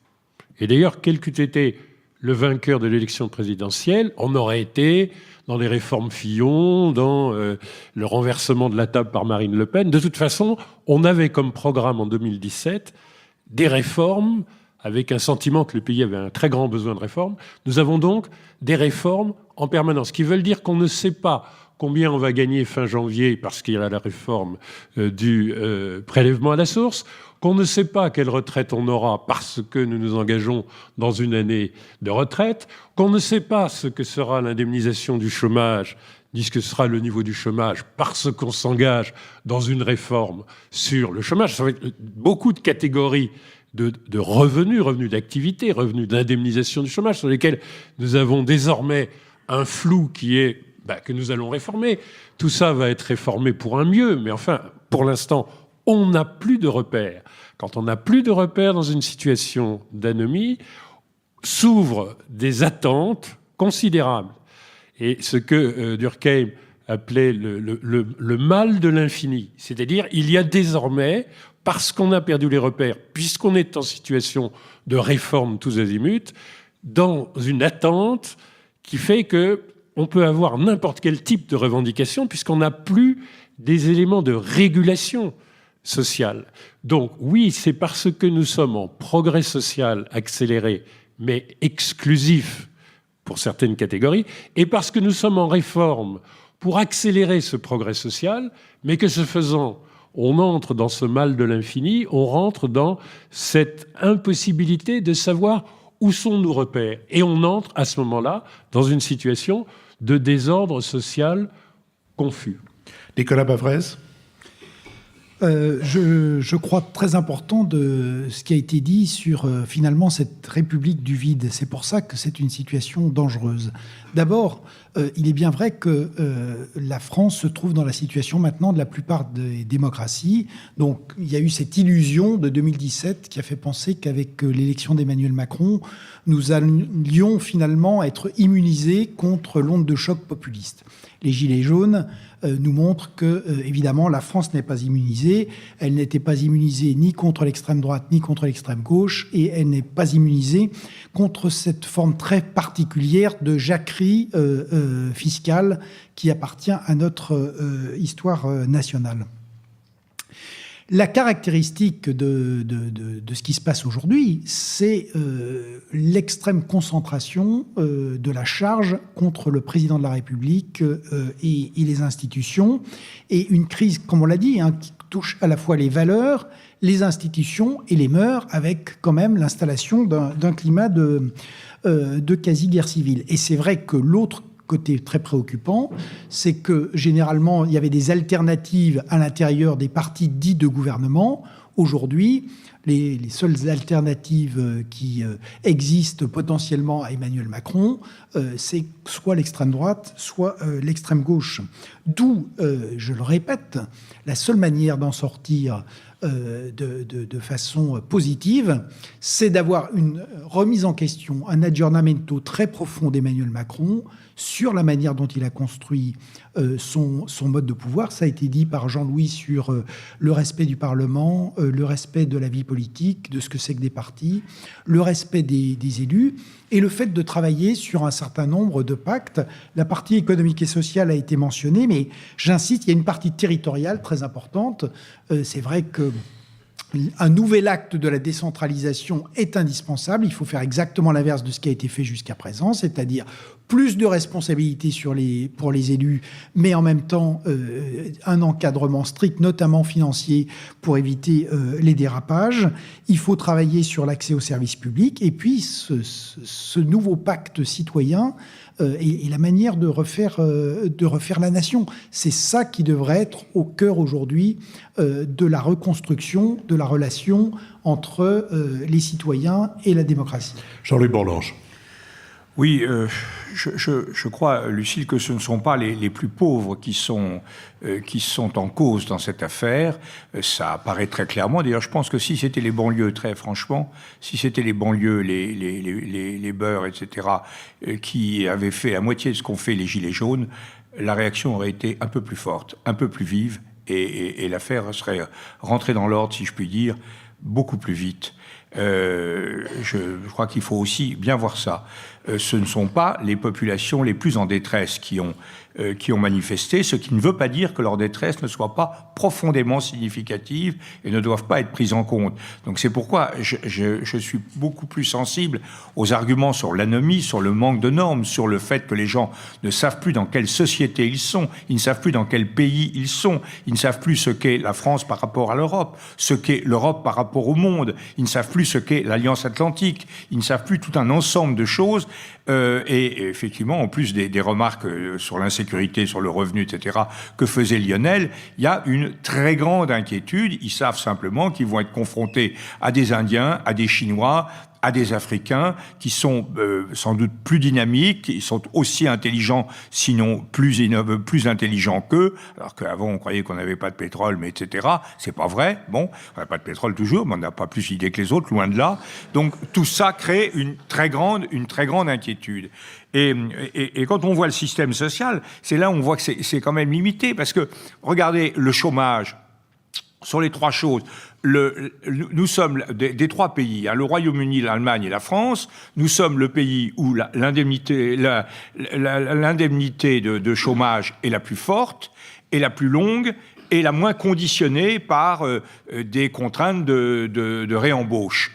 et d'ailleurs, quel qu'eût été le vainqueur de l'élection présidentielle, on aurait été dans les réformes Fillon, dans le renversement de la table par Marine Le Pen. De toute façon, on avait comme programme en 2017 des réformes avec un sentiment que le pays avait un très grand besoin de réformes. Nous avons donc des réformes en permanence, ce qui veut dire qu'on ne sait pas combien on va gagner fin janvier parce qu'il y a la réforme du prélèvement à la source, qu'on ne sait pas quelle retraite on aura parce que nous nous engageons dans une année de retraite, qu'on ne sait pas ce que sera l'indemnisation du chômage, ni ce que sera le niveau du chômage parce qu'on s'engage dans une réforme sur le chômage. Ça va être beaucoup de catégories de revenus d'activité, revenus d'indemnisation du chômage, sur lesquels nous avons désormais un flou qui est que nous allons réformer. Tout ça va être réformé pour un mieux, mais enfin, pour l'instant, on n'a plus de repères. Quand on n'a plus de repères dans une situation d'anomie, s'ouvrent des attentes considérables. Et ce que Durkheim appelait le mal de l'infini, c'est-à-dire il y a désormais, parce qu'on a perdu les repères, puisqu'on est en situation de réforme tous azimuts, dans une attente qui fait qu'on peut avoir n'importe quel type de revendication, puisqu'on n'a plus des éléments de régulation sociale. Donc oui, c'est parce que nous sommes en progrès social accéléré, mais exclusif pour certaines catégories, et parce que nous sommes en réforme pour accélérer ce progrès social, mais que ce faisant, on entre dans ce mal de l'infini, on rentre dans cette impossibilité de savoir où sont nos repères. Et on entre à ce moment-là dans une situation de désordre social confus. Nicolas Bavrez ? Je crois très important de ce qui a été dit sur finalement cette république du vide. C'est pour ça que c'est une situation dangereuse. D'abord, il est bien vrai que la France se trouve dans la situation maintenant de la plupart des démocraties. Donc il y a eu cette illusion de 2017 qui a fait penser qu'avec l'élection d'Emmanuel Macron, nous allions finalement être immunisés contre l'onde de choc populiste. Les Gilets jaunes nous montrent que, évidemment, la France n'est pas immunisée. Elle n'était pas immunisée ni contre l'extrême droite ni contre l'extrême gauche, et elle n'est pas immunisée contre cette forme très particulière de jacquerie fiscale qui appartient à notre histoire nationale. La caractéristique de ce qui se passe aujourd'hui, c'est l'extrême concentration de la charge contre le président de la République et les institutions, et une crise, comme on l'a dit, qui touche à la fois les valeurs, les institutions et les mœurs, avec quand même l'installation d'un climat de quasi-guerre civile. Et c'est vrai que l'autre côté très préoccupant, c'est que généralement, il y avait des alternatives à l'intérieur des partis dits de gouvernement. Aujourd'hui, les seules alternatives qui existent potentiellement à Emmanuel Macron, c'est soit l'extrême droite, soit l'extrême gauche. D'où, je le répète, la seule manière d'en sortir de façon positive, c'est d'avoir une remise en question, un aggiornamento très profond d'Emmanuel Macron sur la manière dont il a construit son mode de pouvoir. Ça a été dit par Jean-Louis sur le respect du Parlement, le respect de la vie politique, de ce que c'est que des partis, le respect des élus, et le fait de travailler sur un certain nombre de pactes. La partie économique et sociale a été mentionnée, mais j'insiste, il y a une partie territoriale très importante. C'est vrai que un nouvel acte de la décentralisation est indispensable. Il faut faire exactement l'inverse de ce qui a été fait jusqu'à présent, c'est-à-dire plus de responsabilités pour les élus, mais en même temps un encadrement strict, notamment financier, pour éviter les dérapages. Il faut travailler sur l'accès aux services publics, et puis ce nouveau pacte citoyen et la manière de refaire la nation. C'est ça qui devrait être au cœur aujourd'hui de la reconstruction de la relation entre les citoyens et la démocratie. Jean-Louis Bourlanges. Oui, je crois, Lucile, que ce ne sont pas les plus pauvres qui sont en cause dans cette affaire. Ça apparaît très clairement. D'ailleurs, je pense que si c'était les banlieues, très franchement, si c'était les banlieues, les beurs, etc., qui avaient fait à moitié ce qu'ont fait les Gilets jaunes, la réaction aurait été un peu plus forte, un peu plus vive, et l'affaire serait rentrée dans l'ordre, si je puis dire, beaucoup plus vite. Je crois qu'il faut aussi bien voir ça. Ce ne sont pas les populations les plus en détresse qui ont manifesté, ce qui ne veut pas dire que leur détresse ne soit pas profondément significative et ne doivent pas être prises en compte. Donc c'est pourquoi je suis beaucoup plus sensible aux arguments sur l'anomie, sur le manque de normes, sur le fait que les gens ne savent plus dans quelle société ils sont, ils ne savent plus dans quel pays ils sont, ils ne savent plus ce qu'est la France par rapport à l'Europe, ce qu'est l'Europe par rapport au monde, ils ne savent plus ce qu'est l'Alliance Atlantique, ils ne savent plus tout un ensemble de choses Et effectivement, en plus des remarques sur l'insécurité, sur le revenu, etc., que faisait Lionel, il y a une très grande inquiétude. Ils savent simplement qu'ils vont être confrontés à des Indiens, à des Chinois, à des Africains qui sont sans doute plus dynamiques, qui sont aussi intelligents, sinon plus intelligents qu'eux, alors qu'avant on croyait qu'on n'avait pas de pétrole, mais etc. C'est pas vrai. Bon, on n'a pas de pétrole toujours, mais on n'a pas plus d'idées que les autres, loin de là. Donc tout ça crée une très grande inquiétude. Et quand on voit le système social, c'est là où on voit que c'est quand même limité, parce que regardez le chômage. Sur les trois choses, nous sommes des trois pays, hein, le Royaume-Uni, l'Allemagne et la France, nous sommes le pays où l'indemnité de chômage est la plus forte et la plus longue et la moins conditionnée par des contraintes de réembauche.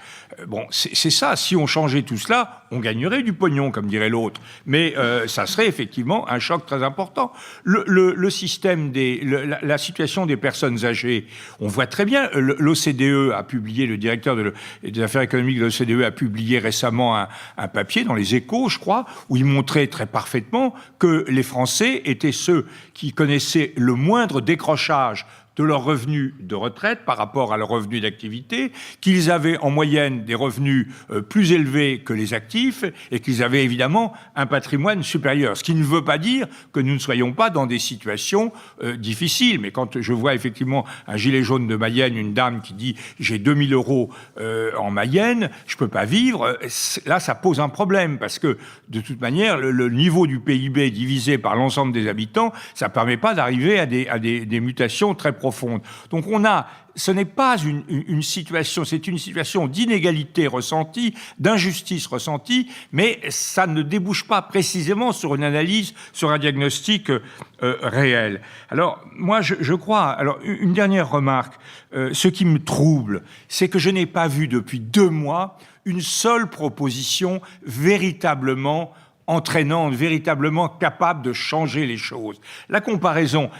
Bon, c'est ça. Si on changeait tout cela, on gagnerait du pognon, comme dirait l'autre. Mais ça serait effectivement un choc très important. Le système la situation des personnes âgées, on voit très bien. L'OCDE a publié, le directeur des affaires économiques de l'OCDE a publié récemment un papier dans les Échos, je crois, où il montrait très parfaitement que les Français étaient ceux qui connaissaient le moindre décrochage de leurs revenus de retraite par rapport à leurs revenus d'activité, qu'ils avaient en moyenne des revenus plus élevés que les actifs et qu'ils avaient évidemment un patrimoine supérieur. Ce qui ne veut pas dire que nous ne soyons pas dans des situations difficiles. Mais quand je vois effectivement un gilet jaune de Mayenne, une dame qui dit « j'ai 2000 € en Mayenne, je peux pas vivre », là ça pose un problème parce que de toute manière le niveau du PIB divisé par l'ensemble des habitants, ça permet pas d'arriver à des mutations très profondes. Donc ce n'est pas une situation, c'est une situation d'inégalité ressentie, d'injustice ressentie, mais ça ne débouche pas précisément sur une analyse, sur un diagnostic réel. Alors, moi, je crois... Alors, une dernière remarque. Ce qui me trouble, c'est que je n'ai pas vu depuis 2 mois une seule proposition véritablement entraînante, véritablement capable de changer les choses. La comparaison,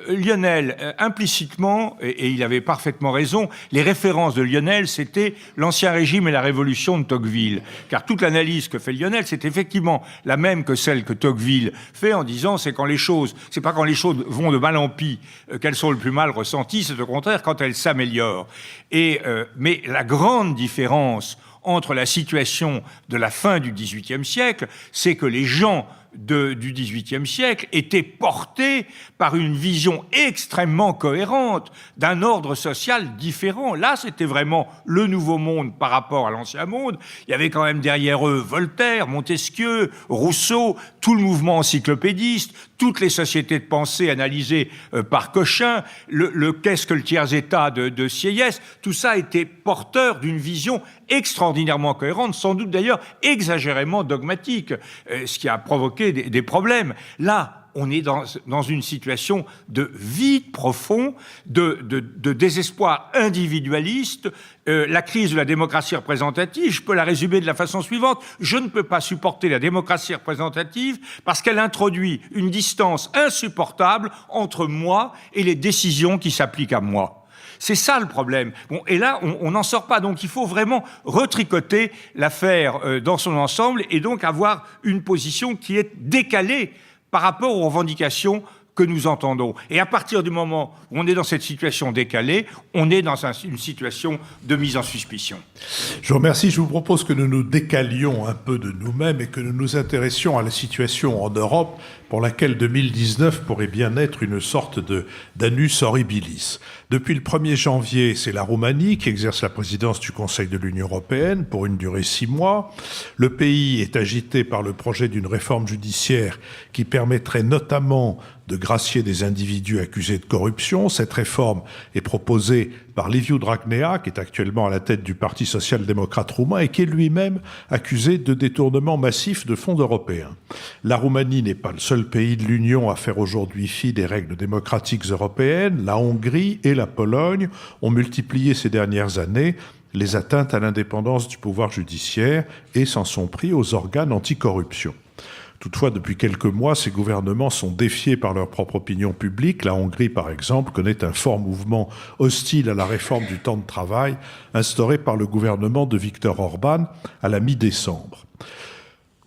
Lionel, implicitement, et il avait parfaitement raison, les références de Lionel, c'était l'Ancien Régime et la Révolution de Tocqueville. Car toute l'analyse que fait Lionel, c'est effectivement la même que celle que Tocqueville fait en disant c'est pas quand les choses vont de mal en pis qu'elles sont le plus mal ressenties, c'est au contraire quand elles s'améliorent. Mais la grande différence entre la situation de la fin du XVIIIe siècle, c'est que les gens du XVIIIe siècle étaient portés par une vision extrêmement cohérente d'un ordre social différent. Là, c'était vraiment le nouveau monde par rapport à l'ancien monde. Il y avait quand même derrière eux Voltaire, Montesquieu, Rousseau, tout le mouvement encyclopédiste, toutes les sociétés de pensée analysées par Cochin, qu'est-ce que le tiers-état de Sieyès, tout ça était porteur d'une vision extraordinairement cohérente, sans doute d'ailleurs exagérément dogmatique, ce qui a provoqué des problèmes. Là, on est dans une situation de vide profond, de désespoir individualiste. La crise de la démocratie représentative, je peux la résumer de la façon suivante. Je ne peux pas supporter la démocratie représentative parce qu'elle introduit une distance insupportable entre moi et les décisions qui s'appliquent à moi. C'est ça le problème. Bon, et là, on n'en sort pas. Donc, il faut vraiment retricoter l'affaire dans son ensemble et donc avoir une position qui est décalée par rapport aux revendications que nous entendons. Et à partir du moment où on est dans cette situation décalée, on est dans une situation de mise en suspicion. Je vous remercie. Je vous propose que nous nous décalions un peu de nous-mêmes et que nous nous intéressions à la situation en Europe pour laquelle 2019 pourrait bien être une sorte d'annus horribilis. Depuis le 1er janvier, c'est la Roumanie qui exerce la présidence du Conseil de l'Union européenne pour une durée 6 mois. Le pays est agité par le projet d'une réforme judiciaire qui permettrait notamment de gracier des individus accusés de corruption. Cette réforme est proposée par Liviu Dragnea, qui est actuellement à la tête du Parti social-démocrate roumain et qui est lui-même accusé de détournement massif de fonds européens. La Roumanie n'est pas le seul pays de l'Union à faire aujourd'hui fi des règles démocratiques européennes. La Hongrie et la Pologne ont multiplié ces dernières années les atteintes à l'indépendance du pouvoir judiciaire et s'en sont pris aux organes anticorruption. Toutefois, depuis quelques mois, ces gouvernements sont défiés par leur propre opinion publique. La Hongrie, par exemple, connaît un fort mouvement hostile à la réforme du temps de travail instaurée par le gouvernement de Viktor Orban à la mi-décembre.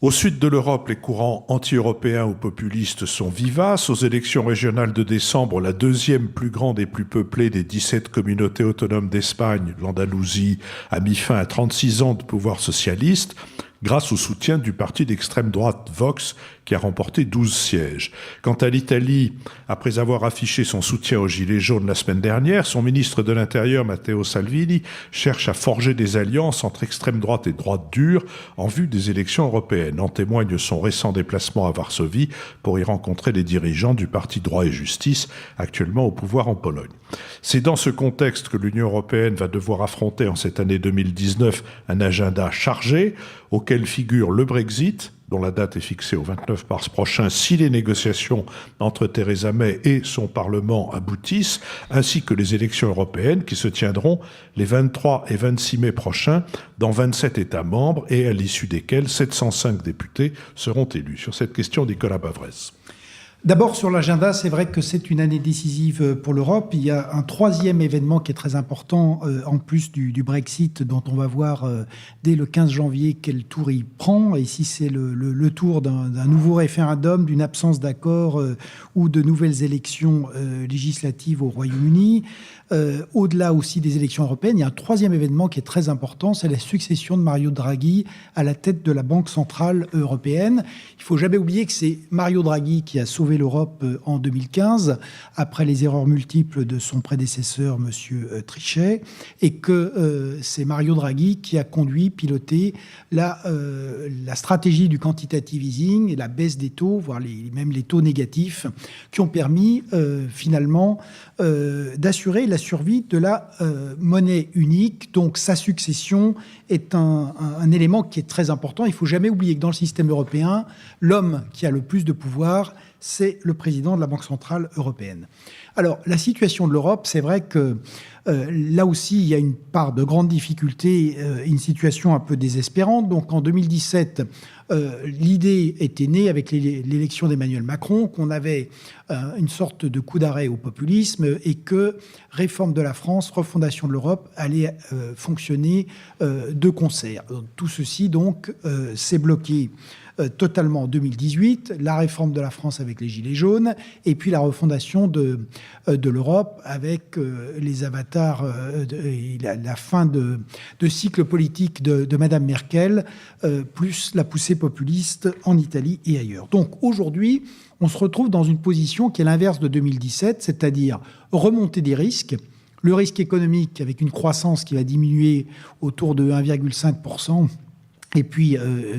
Au sud de l'Europe, les courants anti-européens ou populistes sont vivaces. Aux élections régionales de décembre, la deuxième plus grande et plus peuplée des 17 communautés autonomes d'Espagne, l'Andalousie, a mis fin à 36 ans de pouvoir socialiste, grâce au soutien du parti d'extrême droite Vox, qui a remporté 12 sièges. Quant à l'Italie, après avoir affiché son soutien aux Gilets jaunes la semaine dernière, son ministre de l'Intérieur, Matteo Salvini, cherche à forger des alliances entre extrême droite et droite dure en vue des élections européennes. En témoigne son récent déplacement à Varsovie pour y rencontrer les dirigeants du parti Droit et Justice, actuellement au pouvoir en Pologne. C'est dans ce contexte que l'Union européenne va devoir affronter en cette année 2019 un agenda chargé auquel figure le Brexit, dont la date est fixée au 29 mars prochain si les négociations entre Theresa May et son Parlement aboutissent, ainsi que les élections européennes qui se tiendront les 23 et 26 mai prochains dans 27 États membres et à l'issue desquels 705 députés seront élus. Sur cette question, Nicolas Bavrez. D'abord, sur l'agenda, c'est vrai que c'est une année décisive pour l'Europe. Il y a un troisième événement qui est très important, en plus du Brexit, dont on va voir dès le 15 janvier quel tour il prend. Et ici, c'est le tour d'un nouveau référendum, d'une absence d'accord ou de nouvelles élections législatives au Royaume-Uni. Au-delà aussi des élections européennes, il y a un troisième événement qui est très important, c'est la succession de Mario Draghi à la tête de la Banque centrale européenne. Il ne faut jamais oublier que c'est Mario Draghi qui a sauvé l'Europe en 2015, après les erreurs multiples de son prédécesseur, M. Trichet, et que c'est Mario Draghi qui a piloté la stratégie du quantitative easing et la baisse des taux, voire même les taux négatifs, qui ont permis finalement d'assurer la survie de la monnaie unique. Donc sa succession est un élément qui est très important. Il ne faut jamais oublier que dans le système européen, l'homme qui a le plus de pouvoir, c'est le président de la Banque centrale européenne. Alors, la situation de l'Europe, c'est vrai que là aussi, il y a une part de grande difficulté, une situation un peu désespérante. Donc, en 2017, l'idée était née avec l'élection d'Emmanuel Macron, qu'on avait une sorte de coup d'arrêt au populisme et que réforme de la France, refondation de l'Europe allait fonctionner de concert. Tout ceci, donc, s'est bloqué totalement en 2018, la réforme de la France avec les Gilets jaunes, et puis la refondation de l'Europe avec les avatars et la fin de cycle politique de Madame Merkel, plus la poussée populiste en Italie et ailleurs. Donc aujourd'hui, on se retrouve dans une position qui est l'inverse de 2017, c'est-à-dire remonter des risques, le risque économique avec une croissance qui va diminuer autour de 1,5%, et puis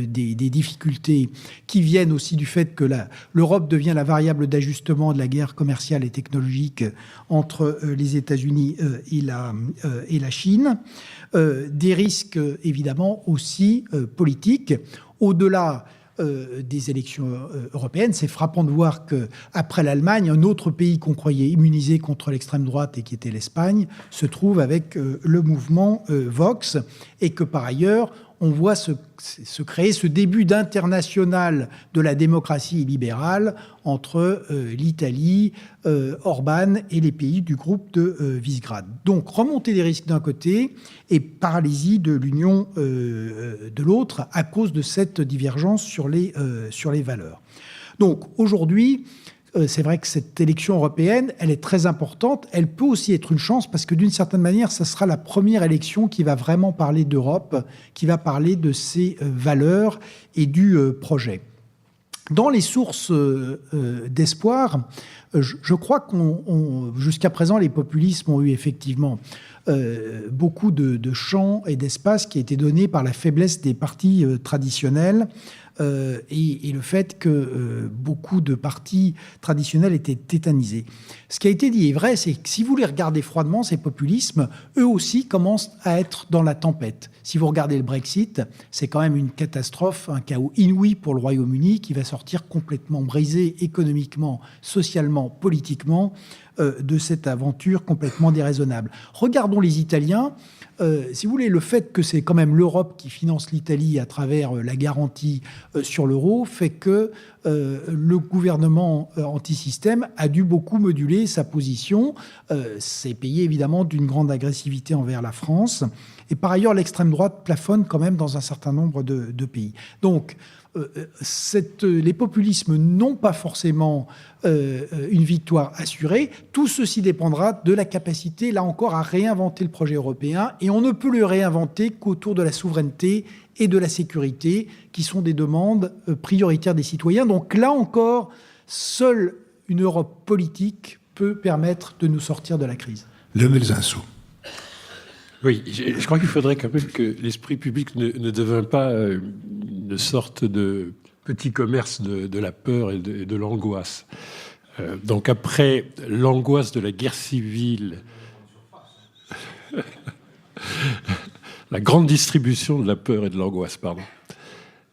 des difficultés qui viennent aussi du fait que l'Europe devient la variable d'ajustement de la guerre commerciale et technologique entre les États-Unis et la Chine. Des risques évidemment aussi politiques. Au-delà des élections européennes, c'est frappant de voir qu'après l'Allemagne, un autre pays qu'on croyait immunisé contre l'extrême droite et qui était l'Espagne, se trouve avec le mouvement Vox, et que par ailleurs, on voit se créer ce début d'international de la démocratie libérale entre l'Italie, Orban et les pays du groupe de Visegrad. Donc, remontée des risques d'un côté et paralysie de l'Union de l'autre à cause de cette divergence sur les valeurs. Donc, aujourd'hui, c'est vrai que cette élection européenne, elle est très importante. Elle peut aussi être une chance parce que d'une certaine manière, ça sera la première élection qui va vraiment parler d'Europe, qui va parler de ses valeurs et du projet. Dans les sources d'espoir, je crois jusqu'à présent, les populismes ont eu effectivement beaucoup de champs et d'espace qui a été donné par la faiblesse des partis traditionnels et le fait que beaucoup de partis traditionnels étaient tétanisés. Ce qui a été dit est vrai, c'est que si vous les regardez froidement, ces populismes, eux aussi commencent à être dans la tempête. Si vous regardez le Brexit, c'est quand même une catastrophe, un chaos inouï pour le Royaume-Uni qui va sortir complètement brisé économiquement, socialement, politiquement de cette aventure complètement déraisonnable. Regardons les Italiens. Si vous voulez, le fait que c'est quand même l'Europe qui finance l'Italie à travers la garantie sur l'euro fait que le gouvernement anti-système a dû beaucoup moduler sa position. C'est payé évidemment d'une grande agressivité envers la France. Et par ailleurs, l'extrême droite plafonne quand même dans un certain nombre de pays. Donc, les populismes n'ont pas forcément une victoire assurée. Tout ceci dépendra de la capacité, là encore, à réinventer le projet européen. Et on ne peut le réinventer qu'autour de la souveraineté et de la sécurité, qui sont des demandes prioritaires des citoyens. Donc là encore, seule une Europe politique peut permettre de nous sortir de la crise. Lionel Zinsou. Oui, je crois qu'il faudrait quand même que l'esprit public ne devint pas une sorte de petit commerce de la peur et de l'angoisse. Donc après l'angoisse de la guerre civile, la grande distribution de la peur et de l'angoisse, pardon.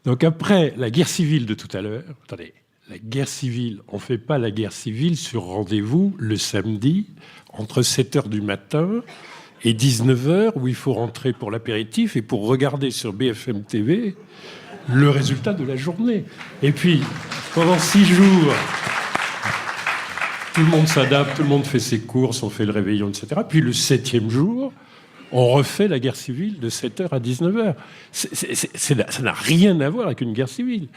Donc après la guerre civile de tout à l'heure, attendez, la guerre civile, on ne fait pas la guerre civile sur rendez-vous le samedi entre 7h du matin et 19h, où il faut rentrer pour l'apéritif et pour regarder sur BFM TV le résultat de la journée. Et puis, pendant 6 jours, tout le monde s'adapte, tout le monde fait ses courses, on fait le réveillon, etc. Puis le 7e jour, on refait la guerre civile de 7h à 19h. Ça n'a rien à voir avec une guerre civile.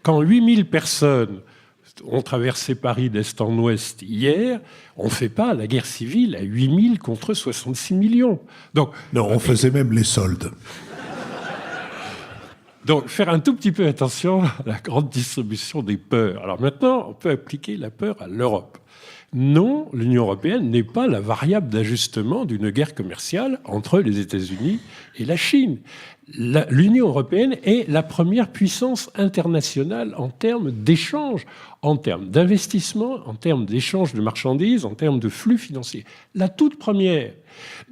Quand 8000 personnes ont traversé Paris d'est en ouest hier, on ne fait pas la guerre civile à 8000 contre 66 millions. Donc, non, on faisait même les soldes. Donc, faire un tout petit peu attention à la grande distribution des peurs. Alors maintenant, on peut appliquer la peur à l'Europe. Non, l'Union européenne n'est pas la variable d'ajustement d'une guerre commerciale entre les États-Unis et la Chine. L'Union européenne est la première puissance internationale en termes d'échanges, en termes d'investissement, en termes d'échanges de marchandises, en termes de flux financiers. La toute première.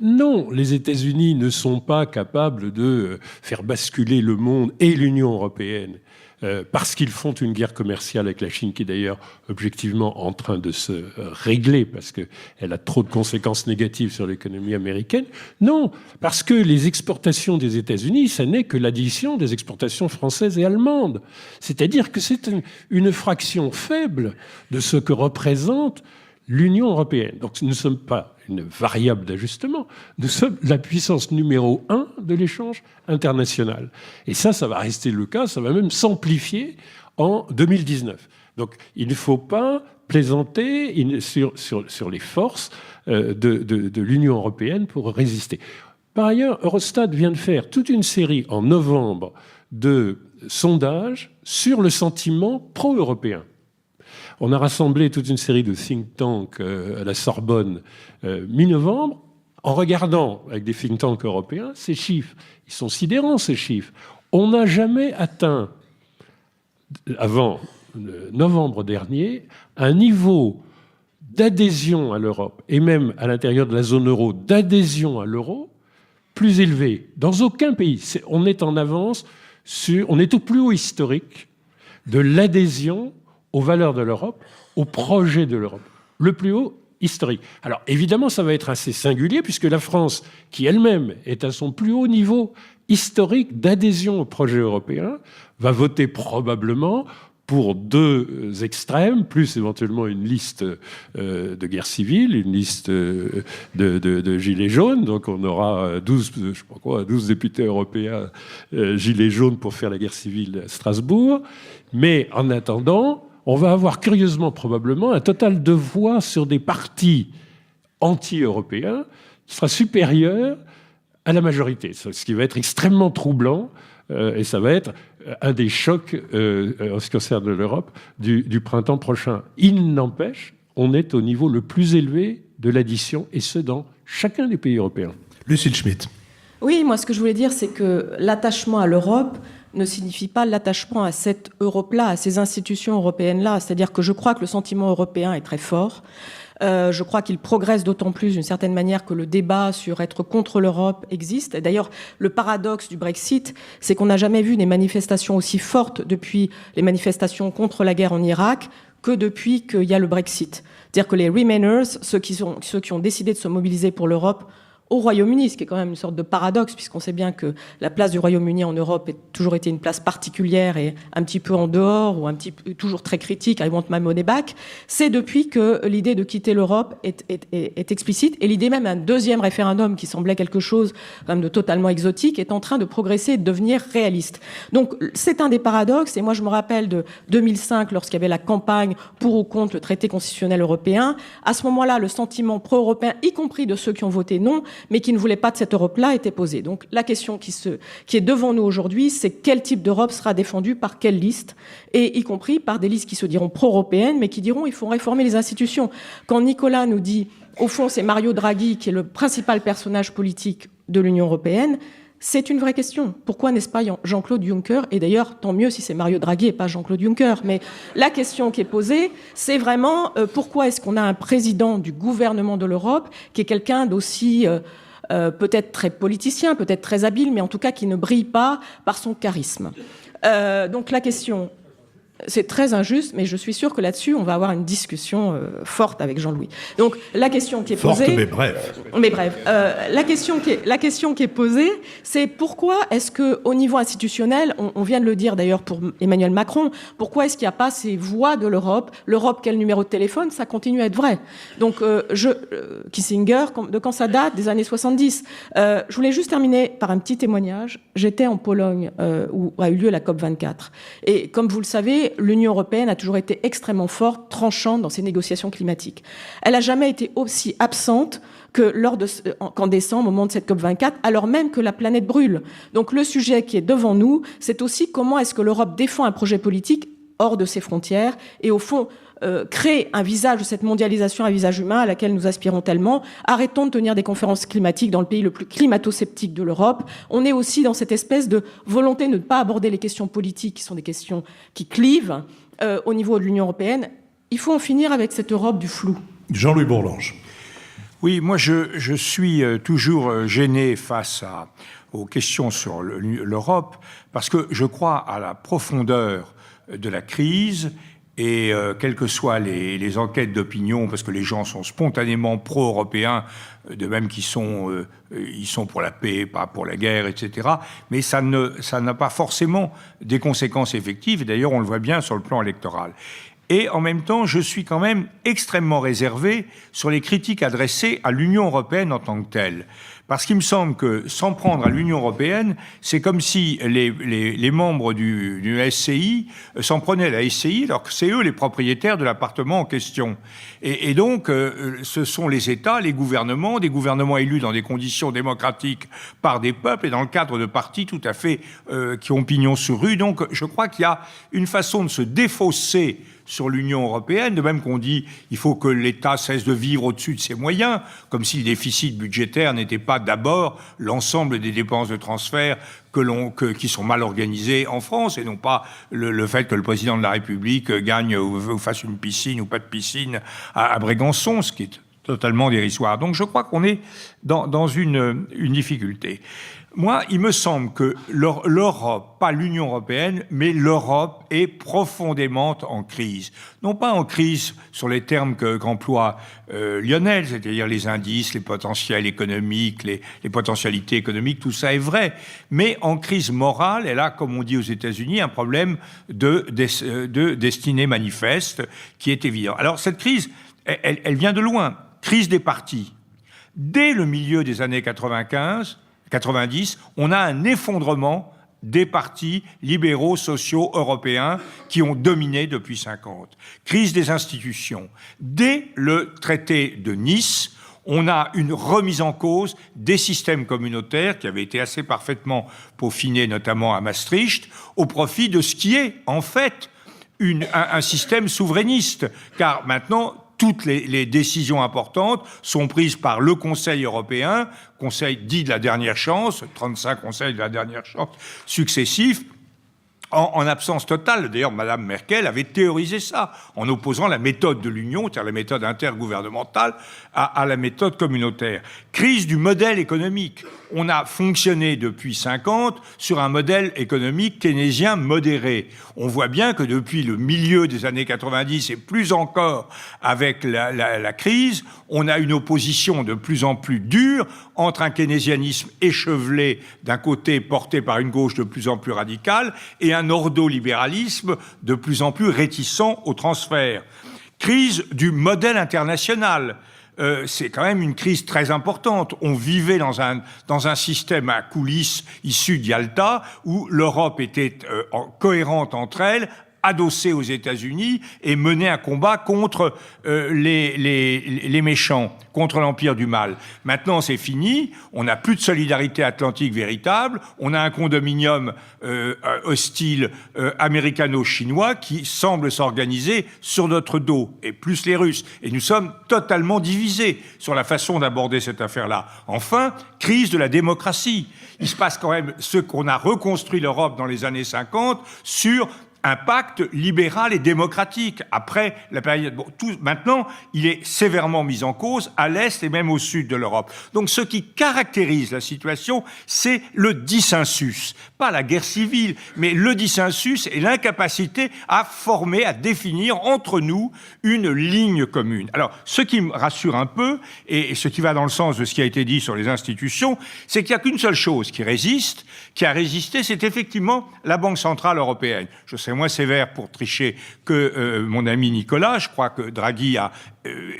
Non, les États-Unis ne sont pas capables de faire basculer le monde et l'Union européenne parce qu'ils font une guerre commerciale avec la Chine, qui est d'ailleurs objectivement en train de se régler parce qu'elle a trop de conséquences négatives sur l'économie américaine. Non, parce que les exportations des États-Unis, ça n'est que l'addition des exportations françaises et allemandes. C'est-à-dire que c'est une fraction faible de ce que représente l'Union européenne. Donc nous ne sommes pas une variable d'ajustement, nous sommes la puissance numéro 1 de l'échange international. Et ça va rester le cas, ça va même s'amplifier en 2019. Donc il ne faut pas plaisanter sur les forces de l'Union européenne pour résister. Par ailleurs, Eurostat vient de faire toute une série en novembre de sondages sur le sentiment pro-européen. On a rassemblé toute une série de think tanks à la Sorbonne mi-novembre, en regardant avec des think tanks européens ces chiffres. Ils sont sidérants, ces chiffres. On n'a jamais atteint, avant novembre dernier, un niveau d'adhésion à l'Europe, et même à l'intérieur de la zone euro, d'adhésion à l'euro, plus élevé. Dans aucun pays. On est en avance, on est au plus haut historique de l'adhésion aux valeurs de l'Europe, au projet de l'Europe. Le plus haut historique. Alors, évidemment, ça va être assez singulier, puisque la France, qui elle-même est à son plus haut niveau historique d'adhésion au projet européen, va voter probablement pour 2 extrêmes, plus éventuellement une liste de guerre civile, une liste de gilets jaunes. Donc on aura 12 députés européens gilets jaunes pour faire la guerre civile à Strasbourg. Mais en attendant, on va avoir curieusement probablement un total de voix sur des partis anti-européens qui sera supérieur à la majorité, ce qui va être extrêmement troublant, et ça va être un des chocs en ce qui concerne l'Europe du printemps prochain. Il n'empêche, on est au niveau le plus élevé de l'addition, et ce dans chacun des pays européens. Lucille Schmitt. Oui, moi ce que je voulais dire, c'est que l'attachement à l'Europe ne signifie pas l'attachement à cette Europe-là, à ces institutions européennes-là. C'est-à-dire que je crois que le sentiment européen est très fort. Je crois qu'il progresse d'autant plus d'une certaine manière que le débat sur être contre l'Europe existe. Et d'ailleurs, le paradoxe du Brexit, c'est qu'on n'a jamais vu des manifestations aussi fortes depuis les manifestations contre la guerre en Irak que depuis qu'il y a le Brexit. C'est-à-dire que les Remainers, ceux qui ont décidé de se mobiliser pour l'Europe, au Royaume-Uni, ce qui est quand même une sorte de paradoxe, puisqu'on sait bien que la place du Royaume-Uni en Europe a toujours été une place particulière et un petit peu en dehors, ou toujours très critique, I want my money back. C'est depuis que l'idée de quitter l'Europe est explicite, et l'idée même d'un deuxième référendum, qui semblait quelque chose quand même de totalement exotique, est en train de progresser et de devenir réaliste. Donc c'est un des paradoxes, et moi je me rappelle de 2005, lorsqu'il y avait la campagne pour ou contre le traité constitutionnel européen. À ce moment-là, le sentiment pro-européen, y compris de ceux qui ont voté non, mais qui ne voulaient pas de cette Europe-là, était posée. Donc la question qui est devant nous aujourd'hui, c'est quel type d'Europe sera défendu par quelle liste, et y compris par des listes qui se diront pro-européennes, mais qui diront il faut réformer les institutions. Quand Nicolas nous dit, au fond, c'est Mario Draghi qui est le principal personnage politique de l'Union européenne, c'est une vraie question. Pourquoi n'est-ce pas Jean-Claude Juncker? Et d'ailleurs, tant mieux si c'est Mario Draghi et pas Jean-Claude Juncker. Mais la question qui est posée, c'est vraiment pourquoi est-ce qu'on a un président du gouvernement de l'Europe qui est quelqu'un d'aussi peut-être très politicien, peut-être très habile, mais en tout cas qui ne brille pas par son charisme. Donc la question... C'est très injuste, mais je suis sûre que là-dessus, on va avoir une discussion forte avec Jean-Louis. Donc, la question qui est posée... Forte, mais bref. Mais bref. La question qui est posée, c'est pourquoi est-ce qu'au niveau institutionnel, on vient de le dire d'ailleurs pour Emmanuel Macron, pourquoi est-ce qu'il n'y a pas ces voix de l'Europe? L'Europe, quel numéro de téléphone? Ça continue à être vrai. Donc, Kissinger, de quand ça date? Des années 70. Je voulais juste terminer par un petit témoignage. J'étais en Pologne, où a eu lieu la COP24. Et comme vous le savez, l'Union européenne a toujours été extrêmement forte, tranchante dans ses négociations climatiques. Elle n'a jamais été aussi absente que qu'en décembre, au moment de cette COP24, alors même que la planète brûle. Donc le sujet qui est devant nous, c'est aussi comment est-ce que l'Europe défend un projet politique hors de ses frontières et au fond créer un visage de cette mondialisation, un visage humain à laquelle nous aspirons tellement. Arrêtons de tenir des conférences climatiques dans le pays le plus climato-sceptique de l'Europe. On est aussi dans cette espèce de volonté de ne pas aborder les questions politiques, qui sont des questions qui clivent au niveau de l'Union européenne. Il faut en finir avec cette Europe du flou. Jean-Louis Bourlanges. Oui, moi je suis toujours gêné face aux questions sur l'Europe, parce que je crois à la profondeur de la crise. Et quelles que soient les enquêtes d'opinion, parce que les gens sont spontanément pro-européens, de même qu'ils ils sont pour la paix, pas pour la guerre, etc. Mais ça n'a pas forcément des conséquences effectives. Et d'ailleurs, on le voit bien sur le plan électoral. Et en même temps, je suis quand même extrêmement réservé sur les critiques adressées à l'Union européenne en tant que telle. Parce qu'il me semble que s'en prendre à l'Union européenne, c'est comme si les membres du SCI s'en prenaient à la SCI, alors que c'est eux les propriétaires de l'appartement en question. Et donc, ce sont les États, les gouvernements, des gouvernements élus dans des conditions démocratiques par des peuples et dans le cadre de partis tout à fait qui ont pignon sur rue. Donc, je crois qu'il y a une façon de se défausser sur l'Union européenne, de même qu'on dit il faut que l'État cesse de vivre au-dessus de ses moyens, comme si le déficit budgétaire n'était pas d'abord l'ensemble des dépenses de transfert qui sont mal organisées en France, et non pas le fait que le président de la République gagne ou fasse une piscine ou pas de piscine à Brégançon, ce qui est totalement dérisoire. Donc je crois qu'on est dans une difficulté. Moi, il me semble que l'Europe, pas l'Union européenne, mais l'Europe est profondément en crise. Non pas en crise sur les termes qu'emploie Lionel, c'est-à-dire les indices, les potentiels économiques, les potentialités économiques, tout ça est vrai, mais en crise morale. Elle a, comme on dit aux États-Unis, un problème de destinée manifeste qui est évident. Alors cette crise, elle vient de loin. Crise des partis. Dès le milieu des années 90, on a un effondrement des partis libéraux sociaux européens qui ont dominé depuis 50. Crise des institutions. Dès le traité de Nice, on a une remise en cause des systèmes communautaires qui avaient été assez parfaitement peaufinés, notamment à Maastricht, au profit de ce qui est, en fait, un système souverainiste. Car maintenant, toutes les décisions importantes sont prises par le Conseil européen, Conseil dit de la dernière chance, 35 conseils de la dernière chance successifs, en absence totale. D'ailleurs, Mme Merkel avait théorisé ça, en opposant la méthode de l'Union, c'est-à-dire la méthode intergouvernementale, à la méthode communautaire. Crise du modèle économique. on a fonctionné depuis 50 sur un modèle économique keynésien modéré. On voit bien que depuis le milieu des années 90 et plus encore avec la crise, on a une opposition de plus en plus dure entre un keynésianisme échevelé d'un côté porté par une gauche de plus en plus radicale et un ordolibéralisme de plus en plus réticent au transfert. Crise du modèle international. C'est quand même une crise très importante. On vivait dans un système à coulisses issu d'Yalta où l'Europe était cohérente entre elles, adossée aux États-Unis et menait un combat contre les méchants, contre l'empire du mal. Maintenant, c'est fini. On n'a plus de solidarité atlantique véritable. On a un condominium hostile américano-chinois qui semble s'organiser sur notre dos, et plus les Russes. Et nous sommes totalement divisés sur la façon d'aborder cette affaire-là. Enfin, crise de la démocratie. Il se passe quand même ce qu'on a reconstruit l'Europe dans les années 50 sur un pacte libéral et démocratique. Après la période... maintenant, il est sévèrement mis en cause à l'est et même au sud de l'Europe. Donc ce qui caractérise la situation, c'est le dissensus. Pas la guerre civile, mais le dissensus et l'incapacité à former, à définir entre nous une ligne commune. Alors, ce qui me rassure un peu, et ce qui va dans le sens de ce qui a été dit sur les institutions, c'est qu'il n'y a qu'une seule chose qui résiste, qui a résisté, c'est effectivement la Banque Centrale Européenne. Je serais moins sévère pour Trichet que mon ami Nicolas. Je crois que Draghi a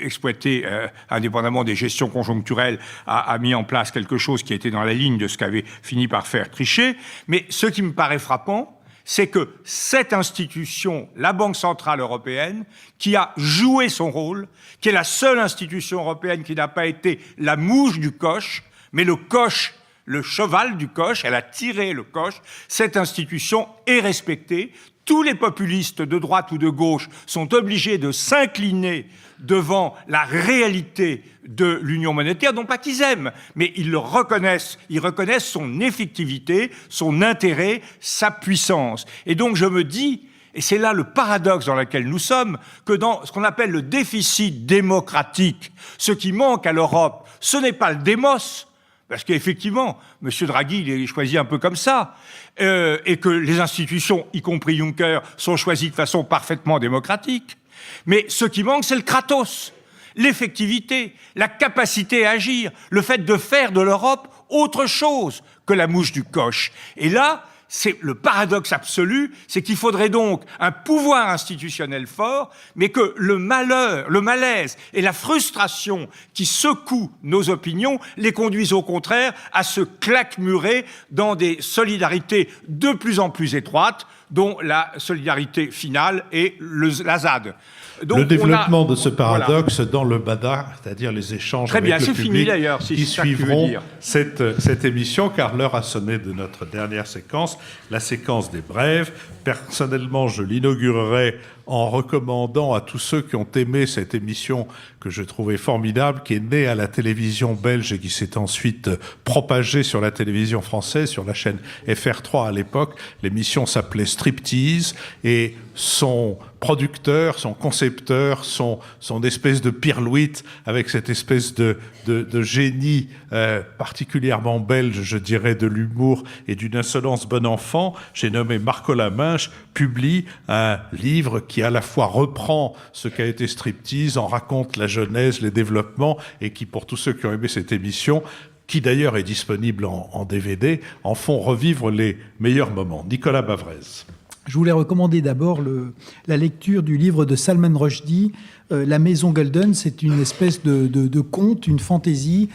exploité, indépendamment des gestions conjoncturelles, a mis en place quelque chose qui était dans la ligne de ce qu'avait fini par faire Trichet. Mais ce qui me paraît frappant, c'est que cette institution, la Banque Centrale Européenne, qui a joué son rôle, qui est la seule institution européenne qui n'a pas été la mouche du coche, mais le coche, le cheval du coche, elle a tiré le coche, cette institution est respectée. Tous les populistes de droite ou de gauche sont obligés de s'incliner devant la réalité de l'union monétaire, non pas qu'ils aiment, mais ils le reconnaissent. Ils reconnaissent son effectivité, son intérêt, sa puissance. Et donc je me dis, et c'est là le paradoxe dans lequel nous sommes, que dans ce qu'on appelle le déficit démocratique, ce qui manque à l'Europe, ce n'est pas le démos, parce qu'effectivement, M. Draghi, il est choisi un peu comme ça, et que les institutions, y compris Juncker, sont choisies de façon parfaitement démocratique. Mais ce qui manque, c'est le kratos, l'effectivité, la capacité à agir, le fait de faire de l'Europe autre chose que la mouche du coche. Et là, c'est le paradoxe absolu, c'est qu'il faudrait donc un pouvoir institutionnel fort, mais que le malheur, le malaise et la frustration qui secouent nos opinions les conduisent au contraire à se claquemurer dans des solidarités de plus en plus étroites, dont la solidarité finale est la ZAD. Donc, le développement de ce paradoxe dans le BADA, c'est-à-dire les échanges avec le public qui suivront cette émission, car l'heure a sonné de notre dernière séquence, la séquence des brèves. Personnellement, je l'inaugurerai en recommandant à tous ceux qui ont aimé cette émission que je trouvais formidable, qui est née à la télévision belge et qui s'est ensuite propagée sur la télévision française, sur la chaîne FR3 à l'époque. L'émission s'appelait Striptease et son producteur, son concepteur, son espèce de pirlouite avec cette espèce de génie particulièrement belge, je dirais, de l'humour et d'une insolence bon enfant, j'ai nommé Marco Laminche, publie un livre qui à la fois reprend ce qu'a été Striptease, en raconte la genèse, les développements, et qui, pour tous ceux qui ont aimé cette émission, qui d'ailleurs est disponible en DVD, en font revivre les meilleurs moments. Nicolas Bavrez. Je voulais recommander d'abord la lecture du livre de Salman Rushdie, La Maison Golden. C'est une espèce de conte, une fantaisie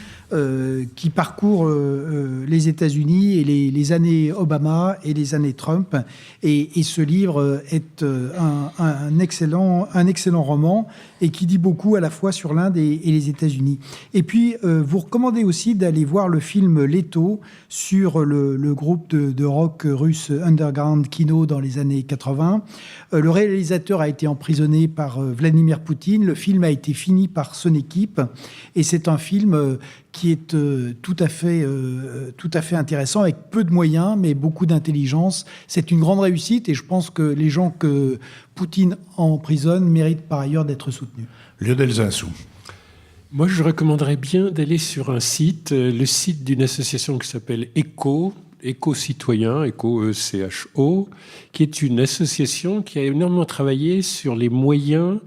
qui parcourt les États-Unis et les années Obama et les années Trump. Et ce livre est un excellent roman et qui dit beaucoup à la fois sur l'Inde et les États-Unis. Et puis, vous recommandez aussi d'aller voir le film Leto sur le groupe de rock russe Underground Kino dans les années 80. Le réalisateur a été emprisonné par Vladimir Poutine. Le film a été fini par son équipe. Et c'est un film qui est tout à fait intéressant, avec peu de moyens, mais beaucoup d'intelligence. C'est une grande réussite et je pense que les gens que Poutine emprisonne méritent par ailleurs d'être soutenus. Lionel Zinsou. Moi, je recommanderais bien d'aller sur un site, le site d'une association qui s'appelle ECHO, Éco-Citoyen, Éco, E-C-H-O, qui est une association qui a énormément travaillé sur les moyens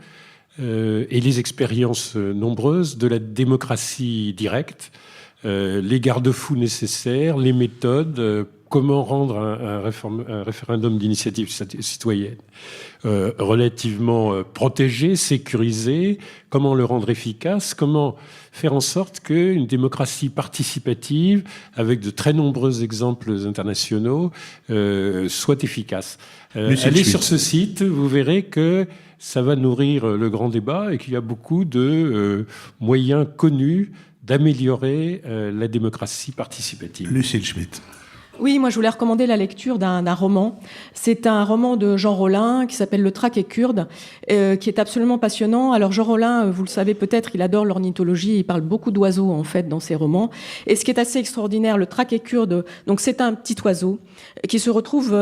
et les expériences nombreuses de la démocratie directe, les garde-fous nécessaires, les méthodes, comment rendre un référendum d'initiative citoyenne relativement protégé, sécurisé, comment le rendre efficace, comment faire en sorte qu'une démocratie participative, avec de très nombreux exemples internationaux, soit efficace. Allez sur ce site, vous verrez que ça va nourrir le grand débat et qu'il y a beaucoup de moyens connus d'améliorer la démocratie participative. Lucile Schmitt. Oui, moi je voulais recommander la lecture d'un roman. C'est un roman de Jean Rollin qui s'appelle Le Traquet kurde, qui est absolument passionnant. Alors Jean Rollin, vous le savez peut-être, il adore l'ornithologie, il parle beaucoup d'oiseaux en fait dans ses romans. Et ce qui est assez extraordinaire, le Traquet kurde, donc c'est un petit oiseau qui se retrouve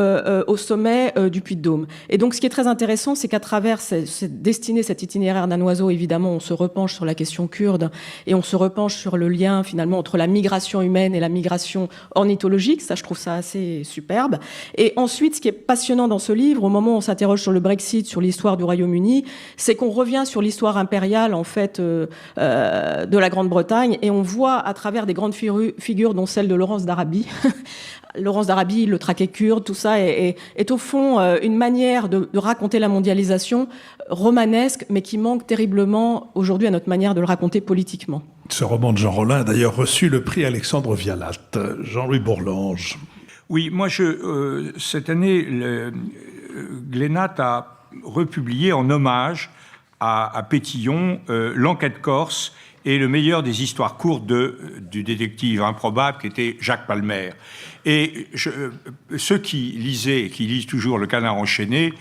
au sommet du Puy-de-Dôme. Et donc ce qui est très intéressant, c'est qu'à travers cette destinée, cet itinéraire d'un oiseau, évidemment, on se repenche sur la question kurde et on se repenche sur le lien finalement entre la migration humaine et la migration ornithologique. Ça, je trouve ça assez superbe. Et ensuite, ce qui est passionnant dans ce livre, au moment où on s'interroge sur le Brexit, sur l'histoire du Royaume-Uni, c'est qu'on revient sur l'histoire impériale, en fait, de la Grande-Bretagne, et on voit à travers des grandes figures, dont celle de Laurence d'Arabie, Laurence d'Arabie, le Traquet kurde, tout ça est au fond une manière de raconter la mondialisation romanesque, mais qui manque terriblement aujourd'hui à notre manière de le raconter politiquement. Ce roman de Jean Rollin a d'ailleurs reçu le prix Alexandre Vialat. Jean-Louis Bourlange. Oui, moi, cette année, Glénat a republié en hommage à Pétillon l'enquête corse et le meilleur des histoires courtes du détective improbable qui était Jacques Palmer. Et ceux qui lisaient et qui lisent toujours Le Canard enchaîné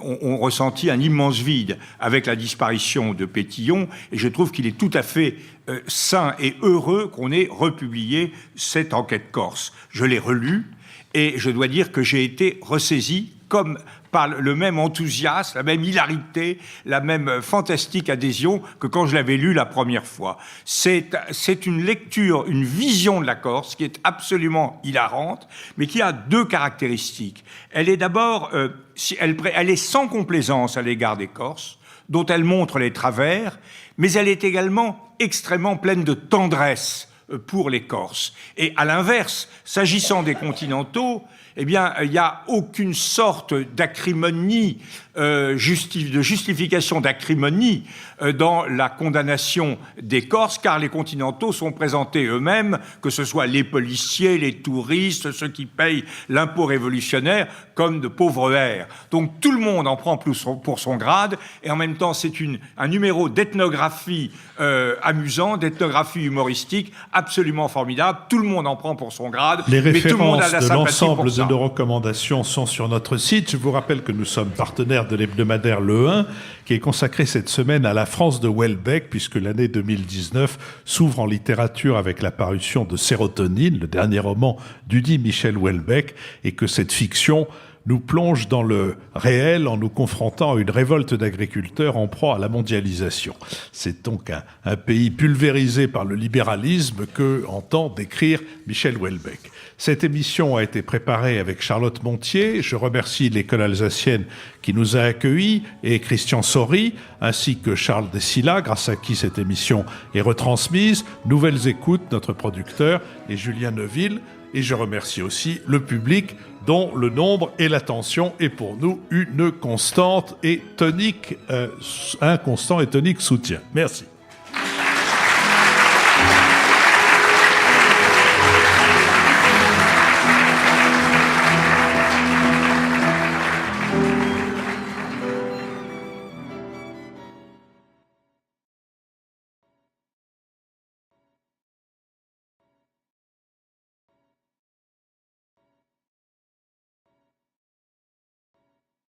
ont ressenti un immense vide avec la disparition de Pétillon, et je trouve qu'il est tout à fait sain et heureux qu'on ait republié cette enquête corse. Je l'ai relu, et je dois dire que j'ai été ressaisi comme par le même enthousiasme, la même hilarité, la même fantastique adhésion que quand je l'avais lu la première fois. C'est une lecture, une vision de la Corse qui est absolument hilarante, mais qui a deux caractéristiques. Elle est d'abord, elle est sans complaisance à l'égard des Corses, dont elle montre les travers, mais elle est également extrêmement pleine de tendresse pour les Corses. Et à l'inverse, s'agissant des continentaux, eh bien, il n'y a aucune sorte d'acrimonie, de justification d'acrimonie dans la condamnation des Corses, car les continentaux sont présentés eux-mêmes, que ce soit les policiers, les touristes, ceux qui payent l'impôt révolutionnaire, comme de pauvres vers. Donc tout le monde en prend pour son grade, et en même temps c'est un numéro d'ethnographie amusant, d'ethnographie humoristique, absolument formidable. Tout le monde en prend pour son grade, les mais tout le monde a références la de sympathie l'ensemble pour ça. de nos recommandations sont sur notre site. Je vous rappelle que nous sommes partenaires de l'hebdomadaire Le 1, qui est consacré cette semaine à la France de Houellebecq, puisque l'année 2019 s'ouvre en littérature avec la parution de Sérotonine, le dernier roman d'Udi Michel Houellebecq, et que cette fiction nous plonge dans le réel en nous confrontant à une révolte d'agriculteurs en proie à la mondialisation. C'est donc un pays pulvérisé par le libéralisme que entend décrire Michel Houellebecq. Cette émission a été préparée avec Charlotte Montier. Je remercie l'École alsacienne qui nous a accueillis et Christian Saury, ainsi que Charles Dessila, grâce à qui cette émission est retransmise. Nouvelles écoutes, notre producteur, et Julien Neuville. Et je remercie aussi le public dont le nombre et l'attention est pour nous un constant et tonique soutien. Merci.